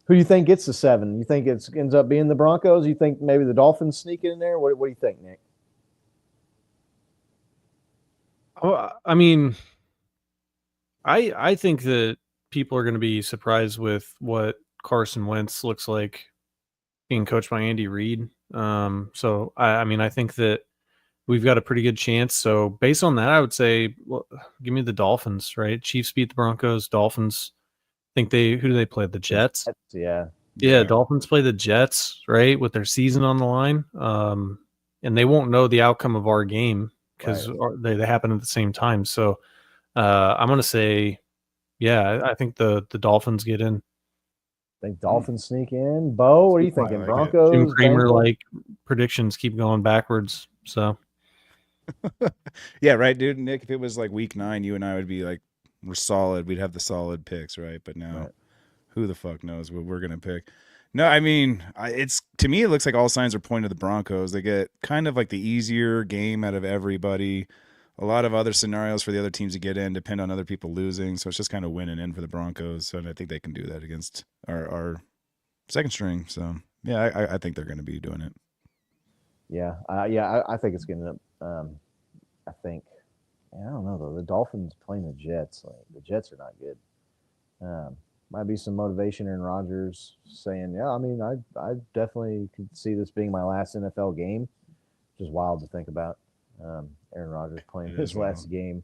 do you think gets the 7? You think it ends up being the Broncos? You think maybe the Dolphins sneak in there? What do you think, Nick? Oh, I mean, I think that people are going to be surprised with what Carson Wentz looks like being coached by Andy Reid. So I mean, I think that we've got a pretty good chance. So based on that, I would say, well, give me the Dolphins, right? Chiefs beat the Broncos. Dolphins, who do they play? The Jets? Yeah. Dolphins play the Jets, right? With their season on the line. And they won't know the outcome of our game because they happen at the same time. So I'm going to say, I think the Dolphins get in. Think Dolphins sneak in. Bo, what are you thinking? like Broncos? Jim Cramer, Bengals? predictions keep going backwards. So, Yeah, right, dude. Nick, if it was like week 9, you and I would be like, we're solid. We'd have the solid picks, right? But now, who the fuck knows what we're gonna pick? No, I mean, to me, it looks like all signs are pointing to the Broncos. They get kind of like the easier game out of everybody. A lot of other scenarios for the other teams to get in depend on other people losing, so it's just kind of winning in for the Broncos. So I think they can do that against our second string. So yeah, I think they're going to be doing it. Yeah, I think it's going to. I think. I don't know though. The Dolphins playing the Jets. The Jets are not good. Might be some motivation. Aaron Rodgers saying, "Yeah, I mean, I definitely could see this being my last NFL game." Which is wild to think about. Aaron Rodgers playing his last game.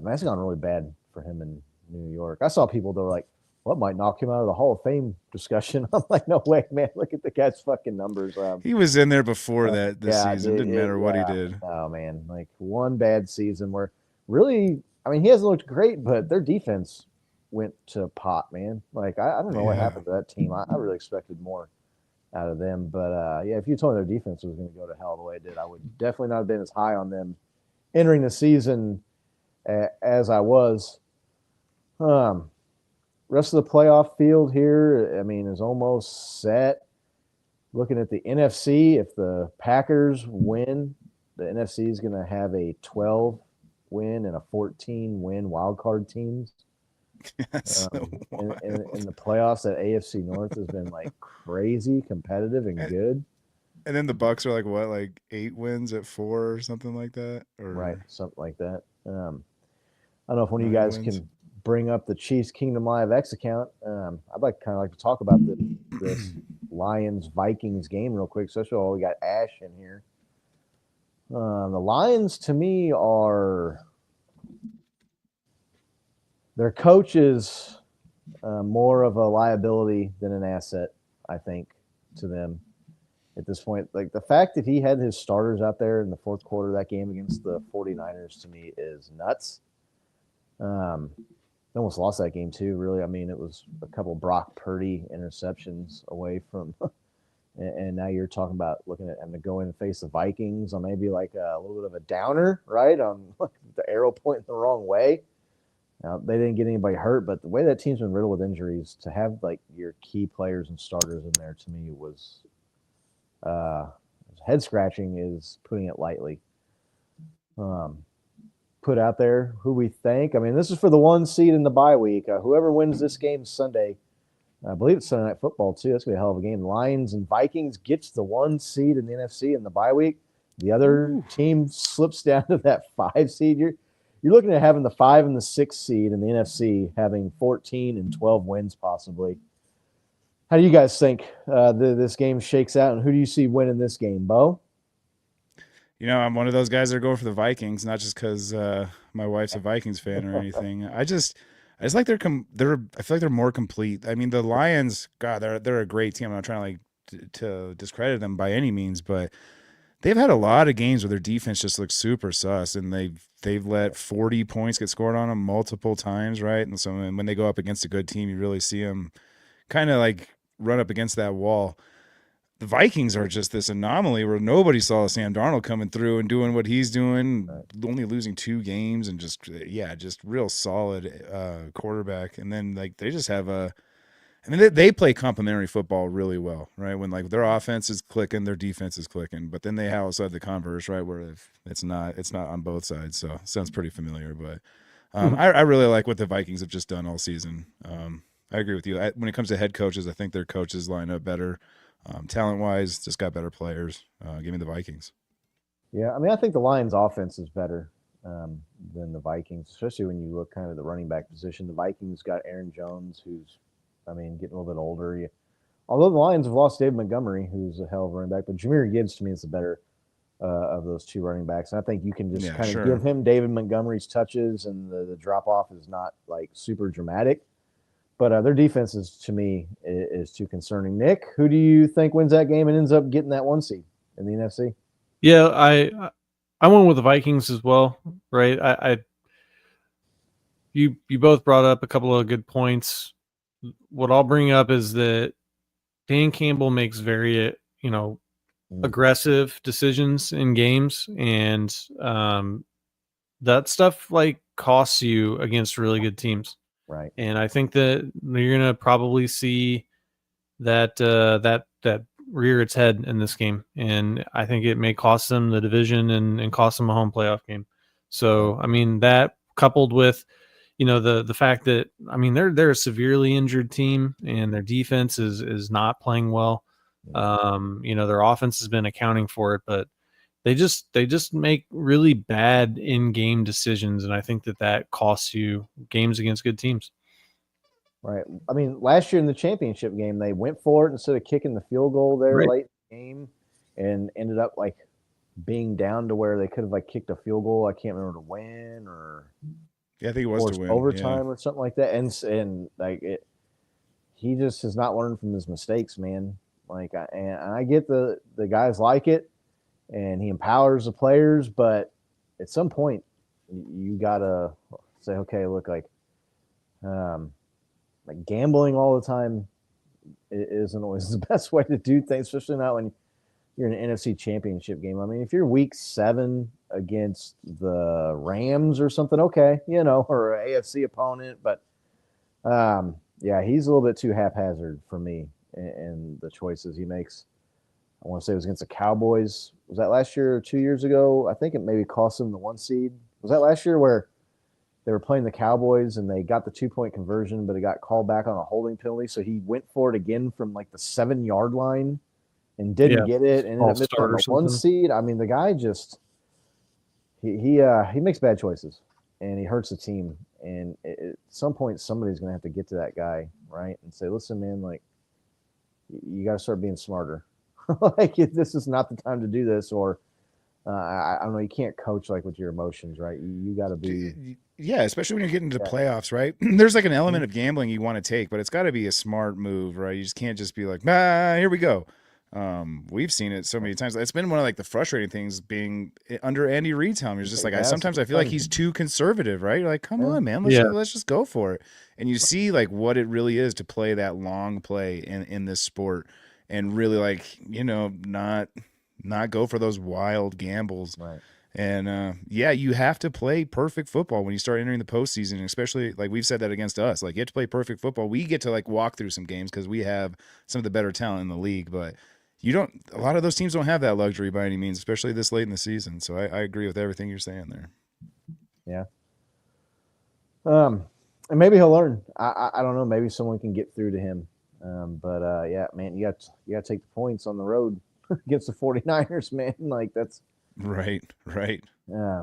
That's gone really bad for him in New York. I saw people that were like, well, that might knock him out of the Hall of Fame discussion. I'm like, no way, man. Look at the guy's fucking numbers. He was in there before that this season. Didn't matter what he did. Oh, man. Like one bad season where really, I mean, he hasn't looked great, but their defense went to pot, man. Like, I don't know what happened to that team. I really expected more out of them. But, if you told me their defense was going to go to hell the way it did, I would definitely not have been as high on them entering the season as I was. Rest of the playoff field here, I mean, is almost set. Looking at the NFC, if the Packers win, the NFC is going to have a 12-win and a 14-win wild card teams. That's so in the playoffs, that AFC North has been like crazy competitive and good. And then the Bucks are like 8 wins at 4 or something like that, or right, something like that. I don't know if one of you guys can bring up the Chiefs Kingdom Live X account. I'd like to talk about this Lions Vikings game real quick. Especially while we got Ash in here. The Lions to me are. Their coach is more of a liability than an asset, I think, to them at this point. Like the fact that he had his starters out there in the fourth quarter of that game against the 49ers to me is nuts. They almost lost that game too, really. I mean, it was a couple Brock Purdy interceptions away from and now you're talking about looking at them to go in and face the Vikings on maybe like a little bit of a downer, right? On the arrow pointing the wrong way. Now, they didn't get anybody hurt, but the way that team's been riddled with injuries, to have like your key players and starters in there to me was head scratching is putting it lightly. Put out there who we think. I mean, this is for the 1 seed in the bye week. Whoever wins this game Sunday, I believe it's Sunday Night Football too. That's gonna be a hell of a game. Lions and Vikings gets the 1 seed in the NFC in the bye week. The other team slips down to that 5 seed. You're looking at having the 5 and the 6 seed in the NFC having 14 and 12 wins possibly. How do you guys think this game shakes out, and who do you see winning this game, Bo? I'm one of those guys that are going for the Vikings, not just because my wife's a Vikings fan or anything. I just like I feel like they're more complete. I mean, the Lions, God, they're a great team. I'm not trying to discredit them by any means, but they've had a lot of games where their defense just looks super sus, and they've let 40 points get scored on them multiple times, right? And so when they go up against a good team, you really see them kind of like run up against that wall. The Vikings are just this anomaly where nobody saw Sam Darnold coming through and doing what he's doing, only losing 2 games and just real solid quarterback. And then like they just have they play complementary football really well, right? When like their offense is clicking, their defense is clicking, but then they also have the converse, right, where it's not on both sides. So it sounds pretty familiar, but I really like what the Vikings have just done all season. I agree with you. When it comes to head coaches, I think their coaches line up better. Talent-wise, just got better players. Give me the Vikings. Yeah, I mean, I think the Lions' offense is better than the Vikings, especially when you look kind of at the running back position. The Vikings got Aaron Jones, who's, I mean, getting a little bit older. Although the Lions have lost David Montgomery, who's a hell of a running back, but Jahmyr Gibbs, to me, is the better of those 2 running backs. And I think you can just of give him David Montgomery's touches, and the drop-off is not, like, super dramatic. But their defense is, to me, is too concerning. Nick, who do you think wins that game and ends up getting that 1 seed in the NFC? Yeah, I went with the Vikings as well, right? You both brought up a couple of good points. What I'll bring up is that Dan Campbell makes very, aggressive decisions in games, and that stuff like costs you against really good teams. Right. And I think that you're going to probably see that rear its head in this game. And I think it may cost them the division and cost them a home playoff game. So, I mean, that coupled with, the fact that, I mean, they're a severely injured team and their defense is not playing well. Their offense has been accounting for it, but they just make really bad in-game decisions, and I think that costs you games against good teams. Right. I mean, last year in the championship game, they went for it instead of kicking the field goal there late in the game, and ended up like being down to where they could have like kicked a field goal. I can't remember to win or I think it was to win overtime or something like that. And like he just has not learned from his mistakes, man. Like, I get the guys like it, and he empowers the players, but at some point you gotta say, okay, look, like gambling all the time isn't always the best way to do things, especially not when you're in an NFC championship game. I mean, if you're week 7 against the Rams or something, okay, or an AFC opponent, but he's a little bit too haphazard for me in the choices he makes. I want to say it was against the Cowboys. Was that last year or 2 years ago? I think it maybe cost them the 1 seed. Was that last year where they were playing the Cowboys and they got the 2-point conversion, but it got called back on a holding penalty? So he went for it again from like the 7-yard line and didn't get it, and ended up missing the 1 seed. I mean, the guy just he makes bad choices, and he hurts the team. And at some point, somebody's going to have to get to that guy, right, and say, listen, man, like, you got to start being smarter. Like, this is not the time to do this, or I don't know. You can't coach like with your emotions, right? You got to be. Yeah, especially when you're getting to the playoffs, right? There's like an element of gambling you want to take, but it's got to be a smart move, right? You just can't just be like, here we go. We've seen it so many times. It's been one of like the frustrating things being under Andy Reid's helm. It's just like sometimes I feel like he's too conservative, right? You're like, come on, man, let's just go for it. And you see like what it really is to play that long play in this sport, and really like not go for those wild gambles. Right. And you have to play perfect football when you start entering the postseason, especially like we've said that against us. Like, you have to play perfect football. We get to like walk through some games because we have some of the better talent in the league, but you don't. A lot of those teams don't have that luxury by any means, especially this late in the season. So I agree with everything you're saying there. Yeah. And maybe he'll learn. I don't know. Maybe someone can get through to him. But man, you got to take the points on the road against the 49ers, man. Like, that's right. Yeah.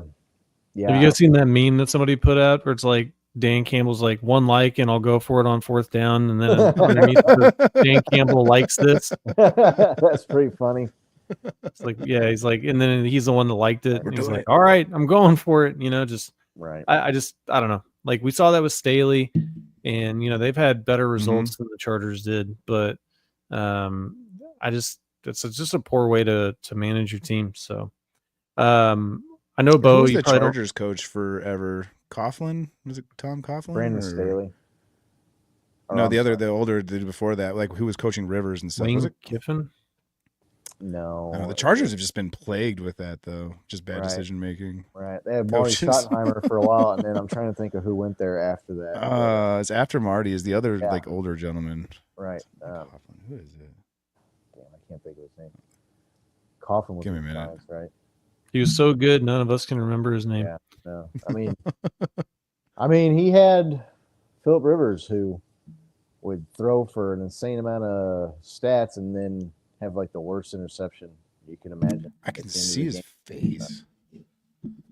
Have you guys seen that meme that somebody put out where it's like Dan Campbell's like, 1 like and I'll go for it on 4th down, and then underneath Dan Campbell likes this? That's pretty funny. It's like, he's like, and then he's the one that liked it. And he's like, all right, I'm going for it. Just right. I don't know. Like, we saw that with Staley, and they've had better results than the Chargers did, but I it's just a poor way to manage your team. So, I know Bo. Who was you the probably Chargers coach forever? Coughlin? Was it Tom Coughlin? Brandon or- Staley. No, I'm the sorry. older dude before that, like who was coaching Rivers and stuff. Lane Was it? Kiffin. No, The Chargers have just been plagued with that though, just bad Right. decision making. Right. They had Marty Coaches. Schottenheimer for a while, and then I'm trying to think of who went there after that. It's after Marty is the other Yeah. like older gentleman. Right. Coughlin. Who is it? Damn, I can't think of his name. Coffin was Give me a with the minute. Giants, right? He was so good, none of us can remember his name. Yeah. No. I mean, he had Phillip Rivers, who would throw for an insane amount of stats and then have like the worst interception you can imagine. I can at the end of see the his game. face.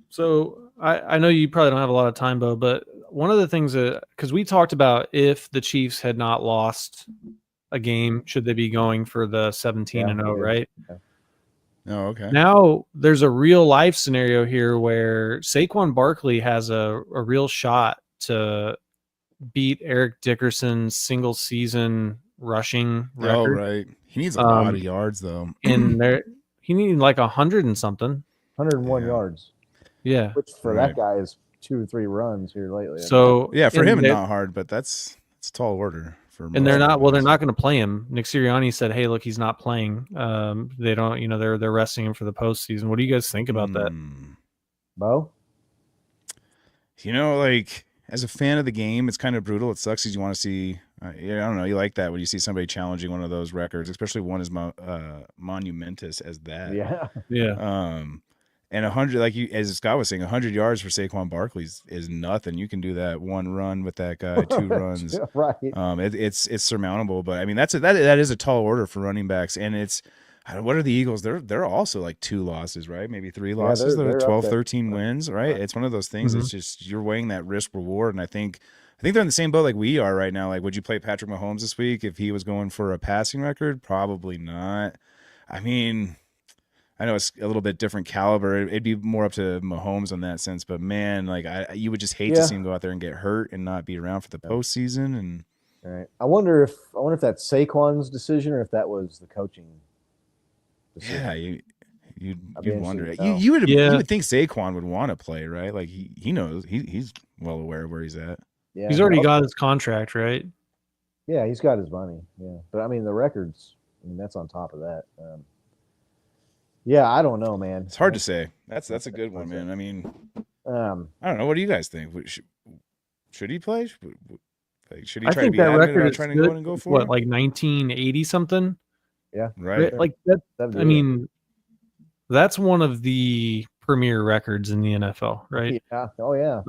So I know you probably don't have a lot of time, Bo, but one of the things because we talked about if the Chiefs had not lost a game, should they be going for the 17-0, Yeah. right? Oh, okay. Now there's a real life scenario here where Saquon Barkley has a real shot to beat Eric Dickerson's single season rushing record. Oh, right. He needs a lot of yards though. And he needed like 100 and something. 101 Yeah. yards, Yeah. which for Right. that guy is 2 or 3 runs here lately. So Yeah, for and him they- not hard, but that's tall order for. And they're most not. Well, they're guys. not going to play him. Nick Sirianni said, "Hey, look, he's not playing. They don't. They're resting him for the postseason." What do you guys think about that? Bo? Like as a fan of the game, it's kind of brutal. It sucks because you want to see. I don't know. You like that when you see somebody challenging one of those records, especially one as monumentous as that. Yeah. Yeah. And 100, like as Scott was saying, 100 yards for Saquon Barkley is nothing. You can do that one run with that guy, 2 runs. Right. It's surmountable. But I mean, that is a tall order for running backs, and it's. What are the Eagles? They're also like 2 losses, right? Maybe 3 losses. they're They're up 12, there. 13 wins, right? It's one of those things. It's just you're weighing that risk reward, and I think they're in the same boat like we are right now. Like, would you play Patrick Mahomes this week if he was going for a passing record? Probably not. I mean, I know it's a little bit different caliber. It'd be more up to Mahomes in that sense, but man, like you would just hate to see him go out there and get hurt and not be around for the postseason. And All right. I wonder if that's Saquon's decision or if that was the coaching decision. yeah, I'd be you'd wonder. interested to know. You would Yeah. you would think Saquon would want to play, right? Like he knows he's well aware of where he's at. Yeah. He's already got his contract, right? Yeah, he's got his money. Yeah. But I mean, the records, that's on top of that. Yeah, I don't know, man. It's hard to say. That's a good one, man. I mean, I don't know. What do you guys think? Should he play? Should he I try to think be that adamant record about is trying to good. go in and go for What, it? like 1980 something? Right. Like that. That'd be I mean, that's one of the premier records in the NFL, right? Yeah. Oh, yeah.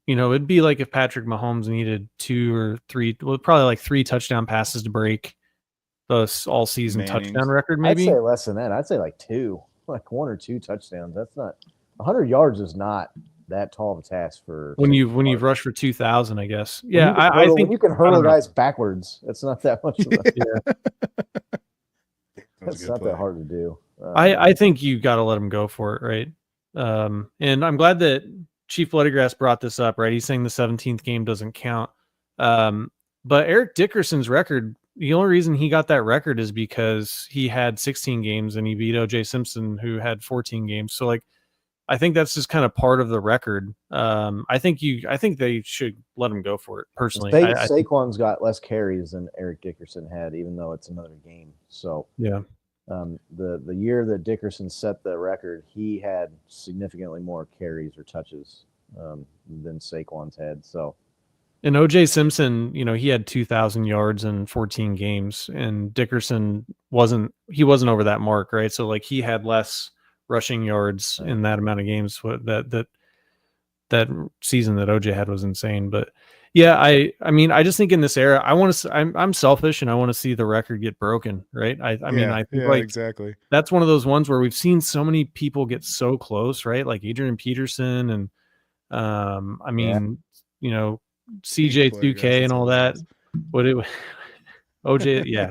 It'd be like if Patrick Mahomes needed 2 or 3, well, probably like 3 touchdown passes to break the all-season Manning's. touchdown record, maybe. I'd say less than that. I'd say like 2, like 1 or 2 touchdowns. That's not 100 yards is not that tall of a task for When you've rushed for 2,000, I guess. When Yeah, you can I hurdle- think when you can I hurdle don't know. guys backwards. That's not that much. Of a, That's that's not that hard to do. I think you got to let him go for it, right? And I'm glad that Chief Lettergrass brought this up, right? He's saying the 17th game doesn't count. But Eric Dickerson's record, the only reason he got that record is because he had 16 games and he beat O.J. Simpson, who had 14 games. So, like, I think that's just kind of part of the record. I think they should let him go for it personally. I think- Saquon's got less carries than Eric Dickerson had, even though it's another game. So yeah. The year that Dickerson set the record, he had significantly more carries or touches than Saquon's had. So, And O.J. Simpson, he had 2,000 yards in 14 games, and Dickerson wasn't over that mark, right? So, like, he had less rushing yards in that amount of games. That season that O.J. had was insane. But yeah, I mean, I just think in this era, I'm selfish and I want to see the record get broken, right? I think exactly. that's one of those ones where we've seen so many people get so close, right? Like Adrian Peterson and CJ2K and all that. OJ, yeah.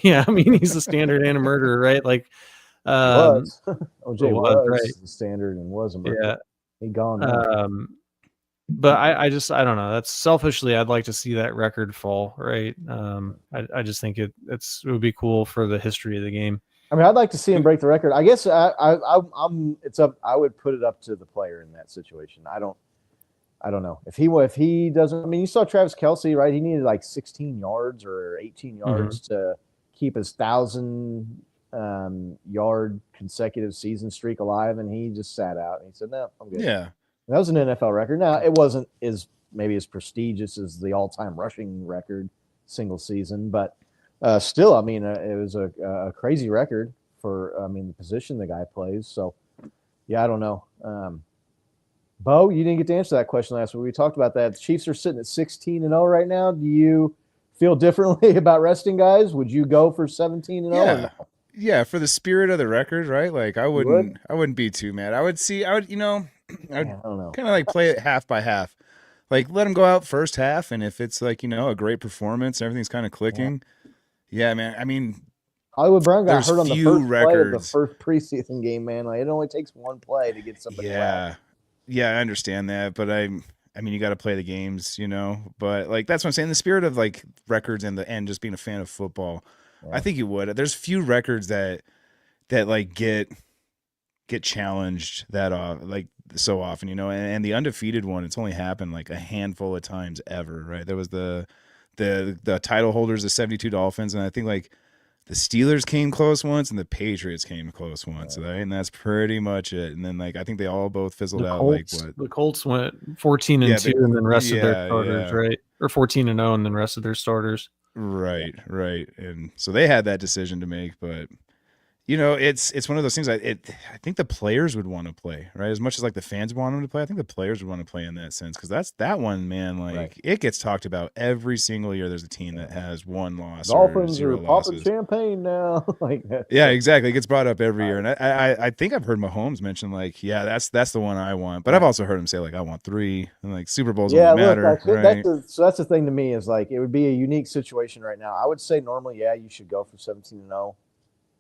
Yeah, I mean, he's a standard and a murderer, right? Like was OJ was right. the standard and was a murderer. Yeah. He gone now. but I don't know. That's selfishly, I'd like to see that record fall, right? I just think it would be cool for the history of the game. I mean, I'd like to see him break the record. I guess it's up. I would put it up to the player in that situation. I don't know if he doesn't. I mean, you saw Travis Kelce, right? He needed like 16 yards or 18 yards to keep his 1,000-yard consecutive season streak alive, and he just sat out. And he said, "No, I'm good." Yeah, that was an NFL record. Now, it wasn't maybe as prestigious as the all-time rushing record single season, but still, I mean, it was a crazy record for the position the guy plays. So, yeah, I don't know. Bo, you didn't get to answer that question last week. We talked about that. The Chiefs are sitting at 16-0 right now. Do you feel differently about resting guys? Would you go for 17-0? Yeah. Or no? Yeah, for the spirit of the record, right? Like I wouldn't be too mad. I would I don't know. Kind of like play it half by half. Like let them go out first half, and if it's like, a great performance, everything's kind of clicking. Yeah, man. I mean, Hollywood Brown got hurt on the first play of the first preseason game, man. Like it only takes one play to get somebody out. Yeah, I understand that, but I mean, you got to play the games, But like that's what I'm saying. The spirit of like records and just being a fan of football, I think you would. There's few records that like get challenged like so often, And the undefeated one, it's only happened like a handful of times ever, right? There was the title holders, the 72 Dolphins, and I think like the Steelers came close once and the Patriots came close once, right? And that's pretty much it. And then like I think they all both fizzled out. The Colts went 14-2 and then rest of their starters, right? Or 14-0 and then rest of their starters. Right. And so they had that decision to make, but it's one of those things. I think the players would want to play, right? As much as like the fans want them to play, I think the players would want to play in that sense, because that one, man. Like it gets talked about every single year. There's a team that has one loss. Dolphins or 0 are losses. popping champagne now, like that. Yeah, exactly. It gets brought up every year, and I think I've heard Mahomes mention like, yeah, that's the one I want. But I've also heard him say like, I want 3, and like Super Bowls don't matter. Right? That's the thing to me is like it would be a unique situation right now. I would say normally, you should go for 17-0.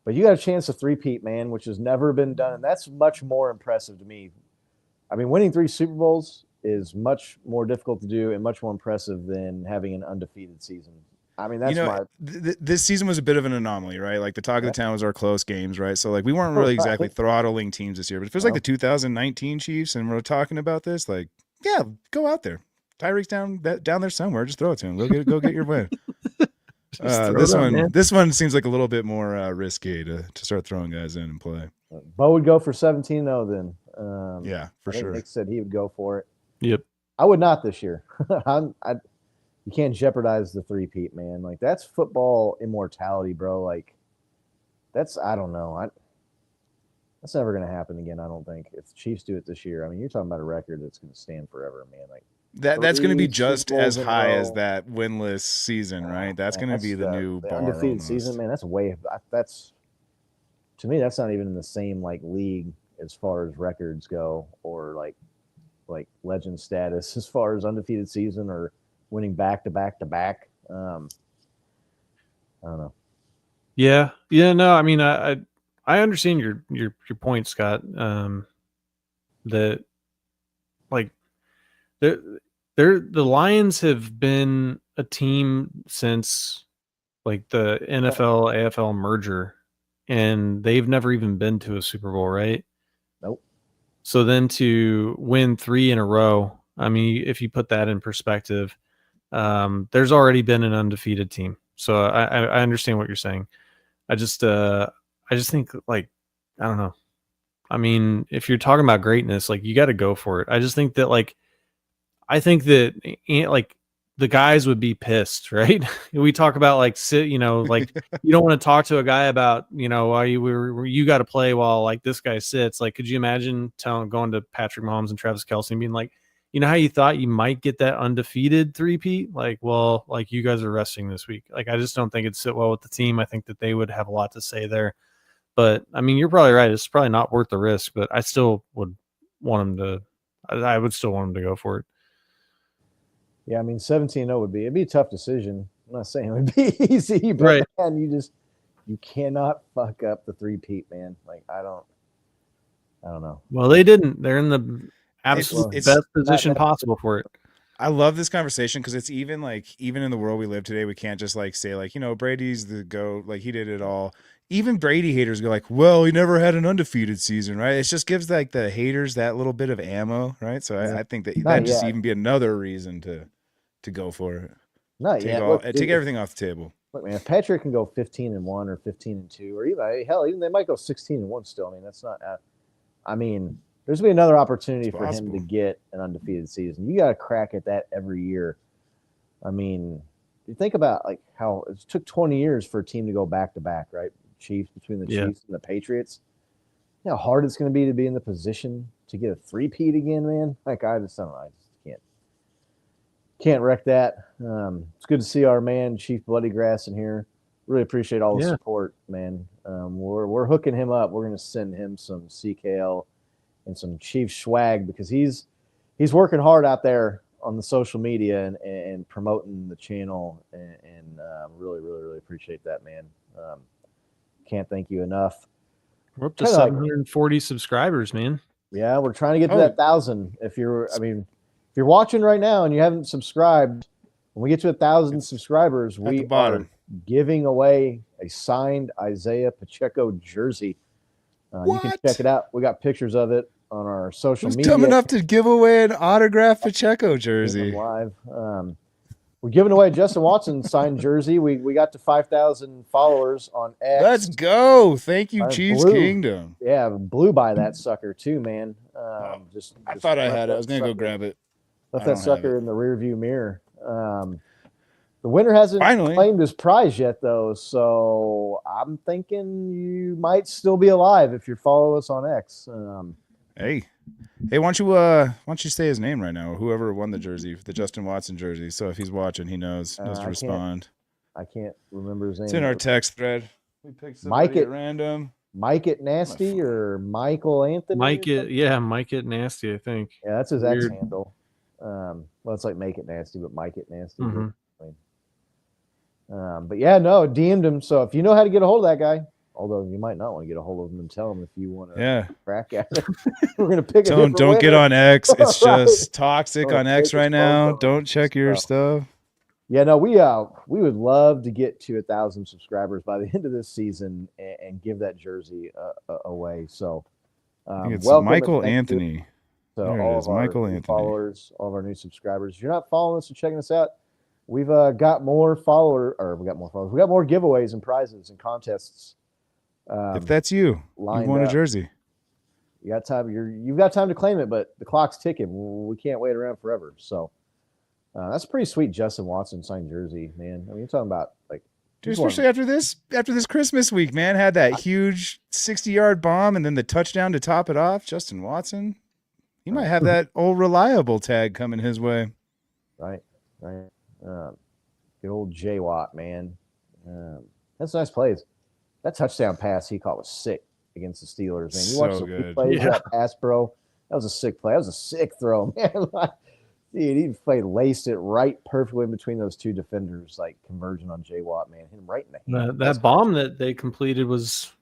But you got a chance to three-peat, man, which has never been done. And that's much more impressive to me. I mean, winning 3 Super Bowls is much more difficult to do and much more impressive than having an undefeated season. I mean, that's this season was a bit of an anomaly, right? Like the talk of the town was our close games, right? So like we weren't really exactly throttling teams this year. But if it was like the 2019 Chiefs and we're talking about this, like, yeah, go out there. Tyreek's down there somewhere. Just throw it to him. Go get your win. This one seems like a little bit more risky to start throwing guys in and play. Bo would go for 17-0 then. Yeah, for sure. Nick said he would go for it. Yep. I would not this year. You can't jeopardize the three-peat, man. Like that's football immortality, bro. Like I don't know. That's never going to happen again, I don't think. If the Chiefs do it this year, I mean, you're talking about a record that's going to stand forever, man. Like that's going to be just as high as that winless season, right? That's going to be the new bar. Undefeated almost. season, man. That's to me, that's not even in the same like league as far as records go, or like legend status as far as undefeated season or winning back to back to back. I don't know. Yeah. No, I mean, I understand your point, Scott. That like the Lions have been a team since like the NFL AFL merger, and they've never even been to a Super Bowl, right? Nope. So then to win 3 in a row, I mean, if you put that in perspective, there's already been an undefeated team. So I understand what you're saying. I just think like, I don't know. I mean, if you're talking about greatness, like you got to go for it. I just think that like the guys would be pissed, right? We talk about like you don't want to talk to a guy about, why you got to play while like this guy sits. Like, could you imagine going to Patrick Mahomes and Travis Kelce and being like, how you thought you might get that undefeated three-peat? Like, well, like you guys are resting this week. Like, I just don't think it'd sit well with the team. I think that they would have a lot to say there. But I mean, you're probably right. It's probably not worth the risk, but I still would want them to. I would still want them to go for it. Yeah, I mean, 17-0 it'd be a tough decision. I'm not saying it would be easy, but right. Man, you cannot fuck up the three-peat, man. Like I don't know. Well, they didn't. They're in the Absolute It's best position possible for it. I love this conversation because it's even in the world we live today, we can't just say Brady's the GOAT, like he did it all. Even Brady haters go well, he never had an undefeated season, right? It just gives the haters that little bit of ammo, right? So I think that just even be another reason to go for it. Take everything off the table. Look, man, if Patrick can go 15-1 or 15-2, or even they might go 16-1 still. I mean, that's not. I mean, there's gonna be another opportunity for him to get an undefeated season. You got to crack at that every year. I mean, you think about how it took 20 years for a team to go back to back, right? Chiefs between the Chiefs and the Patriots. You know how hard it's going to be in the position to get a three-peat again, man. I just don't know. I just can't wreck that. It's good to see our man Chief Bloody Grass in here. Really appreciate all the support, man. We're hooking him up. We're going to send him some CKL and some Chief swag because he's working hard out there on the social media and promoting the channel, and really, really, really appreciate that, man. Can't thank you enough. We're up to 740 subscribers, man. Yeah, we're trying to get to that 1,000. If you're watching right now and you haven't subscribed, when we get to 1,000 subscribers, we are giving away a signed Isaiah Pacheco jersey. You can check it out. We got pictures of it on our social media. Who's coming up to give away an autographed Pacheco jersey? Live. We're giving away a Justin Watson signed jersey. We got to 5,000 followers on X. Let's go. Thank you, Chiefs Kingdom. Yeah, blew by that sucker too, man. I thought I had it. I was going to go grab it. Left that sucker in the rearview mirror. The winner hasn't claimed his prize yet, though, so I'm thinking you might still be alive if you follow us on X. Hey, why don't you say his name right now, or whoever won the jersey, the Justin Watson jersey? So if he's watching, he knows to respond. I can't remember his name. It's in our text thread. We picked somebody at random. Mike It Nasty or Michael Anthony? Mike It Nasty, I think. Yeah, that's his X handle. Well, it's like Make It Nasty, but Mike It Nasty. Mm-hmm. But yeah, no, DM'd him. So if you know how to get a hold of that guy, although you might not want to get a hold of him and tell him if you want to crack at it. We're going to pick a different Don't winner. get on X. It's just toxic on X right now. Don't check your stuff. Yeah, no, we would love to get to 1,000 subscribers by the end of this season and give that jersey away. So it's welcome Michael Anthony. So there all it is, of our Michael new Anthony. followers, all of our new subscribers. If you're not following us or checking us out, we've got more followers. We got more giveaways and prizes and contests. If that's you won a jersey. You got time. You've got time to claim it, but the clock's ticking. We can't wait around forever. So that's a pretty sweet Justin Watson signed jersey, man. I mean, you're talking about dude, especially after this Christmas week, man, had that huge 60-yard bomb and then the touchdown to top it off. Justin Watson, he might have that old reliable tag coming his way. Right. Good old J Watt, man. That's nice plays. That touchdown pass he caught was sick against the Steelers, man. You watched the replays of that pass, bro. That was a sick play. That was a sick throw, man. Dude, he laced it right perfectly in between those two defenders, conversion on J Watt, man. Hit him right in the hand. That bomb that they completed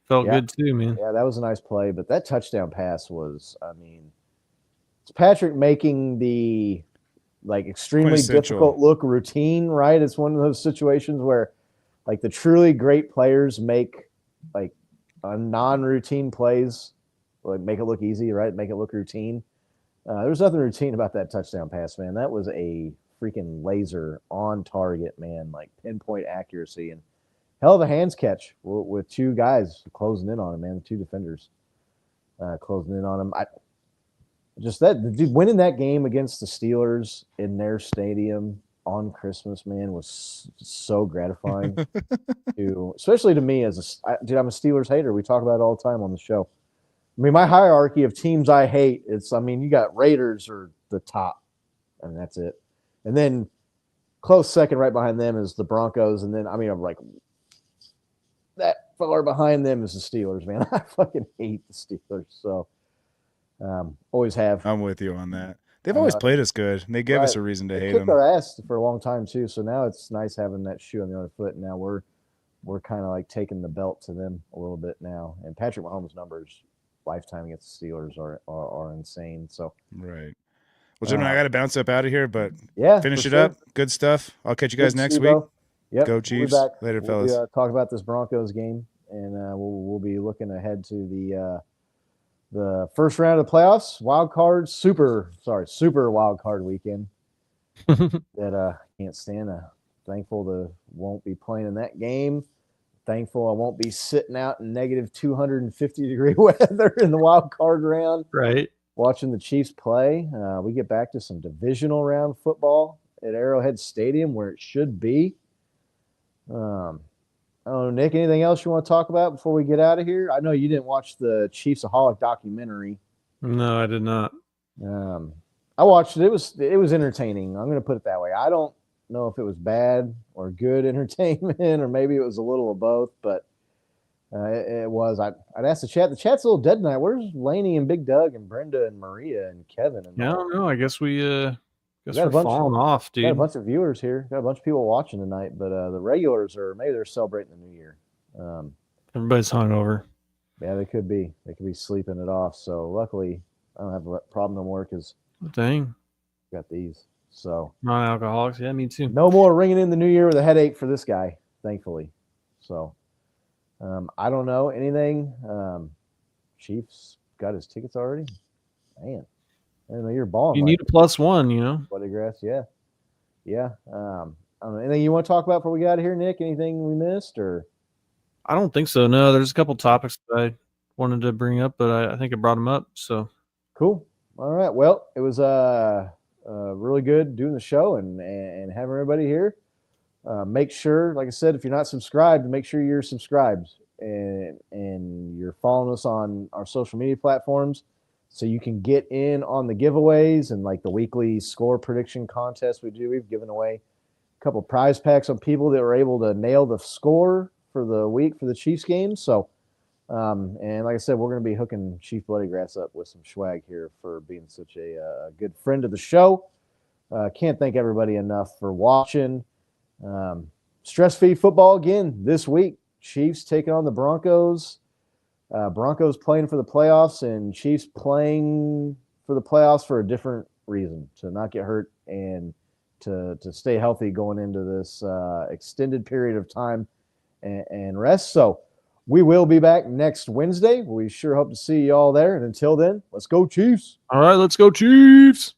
felt good too, man. Yeah, that was a nice play, but that touchdown pass was, it's Patrick making the extremely difficult look routine, right? It's one of those situations where the truly great players make a non-routine plays, make it look easy, right? Make it look routine. There's nothing routine about that touchdown pass, man. That was a freaking laser on target, man, pinpoint accuracy and hell of a hands catch with two guys closing in on him, man. The two defenders closing in on him. The dude winning that game against the Steelers in their stadium on Christmas, man, was so gratifying especially to me I'm a Steelers hater. We talk about it all the time on the show. I mean, my hierarchy of teams I hate, you got Raiders are the top, and that's it. And then close second right behind them is the Broncos. And then, that far behind them is the Steelers, man. I fucking hate the Steelers. So, always have. I'm with you on that. They've always played us good. They gave us a reason to hate them. They kicked our ass for a long time, too. So now it's nice having that shoe on the other foot. And now we're kind of taking the belt to them a little bit now. And Patrick Mahomes' numbers lifetime against the Steelers are insane. So Right. Well, gentlemen, I got to bounce up out of here, but yeah, finish for it sure. up. Good stuff. I'll catch you guys Good to next see you, week. Bo. Yep. Go We'll be Chiefs. back. Later, We'll fellas. talk about this Broncos game, and we'll be looking ahead to the first round of the playoffs, super wild card weekend that can't stand. Thankful to won't be playing in that game. Thankful I won't be sitting out in negative 250-degree weather in the wild card round. Right. Watching the Chiefs play. We get back to some divisional round football at Arrowhead Stadium where it should be. I don't know, Nick, anything else you want to talk about before we get out of here? I know you didn't watch the Chiefsaholic documentary. No, I did not. I watched it. It was entertaining. I'm going to put it that way. I don't know if it was bad or good entertainment, or maybe it was a little of both, but it was. I'd ask the chat. The chat's a little dead tonight. Where's Laney and Big Doug and Brenda and Maria and Kevin? And I don't know. I guess we're got a bunch falling off, dude. got a bunch of viewers here. Got a bunch of people watching tonight, but the regulars maybe they're celebrating the new year. Everybody's hungover. Yeah, they could be. They could be sleeping it off. So luckily, I don't have a problem no more because Dang. I got these. So Non-alcoholics. Yeah, me too. no more ringing in the new year with a headache for this guy, thankfully. So I don't know anything. Chiefs got his tickets already. Man, I didn't know you're balling. You need a +1, you know. Bloodgrass, yeah. I don't know. Anything you want to talk about before we got out of here, Nick? Anything we missed or? I don't think so. No, there's a couple topics that I wanted to bring up, but I think I brought them up. So Cool. All right. Well, it was really good doing the show and having everybody here. Make sure, like I said, if you're not subscribed, make sure you're subscribed and you're following us on our social media platforms so you can get in on the giveaways and like the weekly score prediction contest we do. We've given away a couple prize packs on people that were able to nail the score for the week for the Chiefs game. So, and like I said, we're going to be hooking Chief Bloodygrass up with some swag here for being such a good friend of the show. Can't thank everybody enough for watching. Stress-free football again this week. Chiefs taking on the Broncos. Broncos playing for the playoffs and Chiefs playing for the playoffs for a different reason, to not get hurt and to stay healthy going into this extended period of time and rest. So we will be back next Wednesday. We sure hope to see you all there. And until then, let's go Chiefs. all right, let's go Chiefs.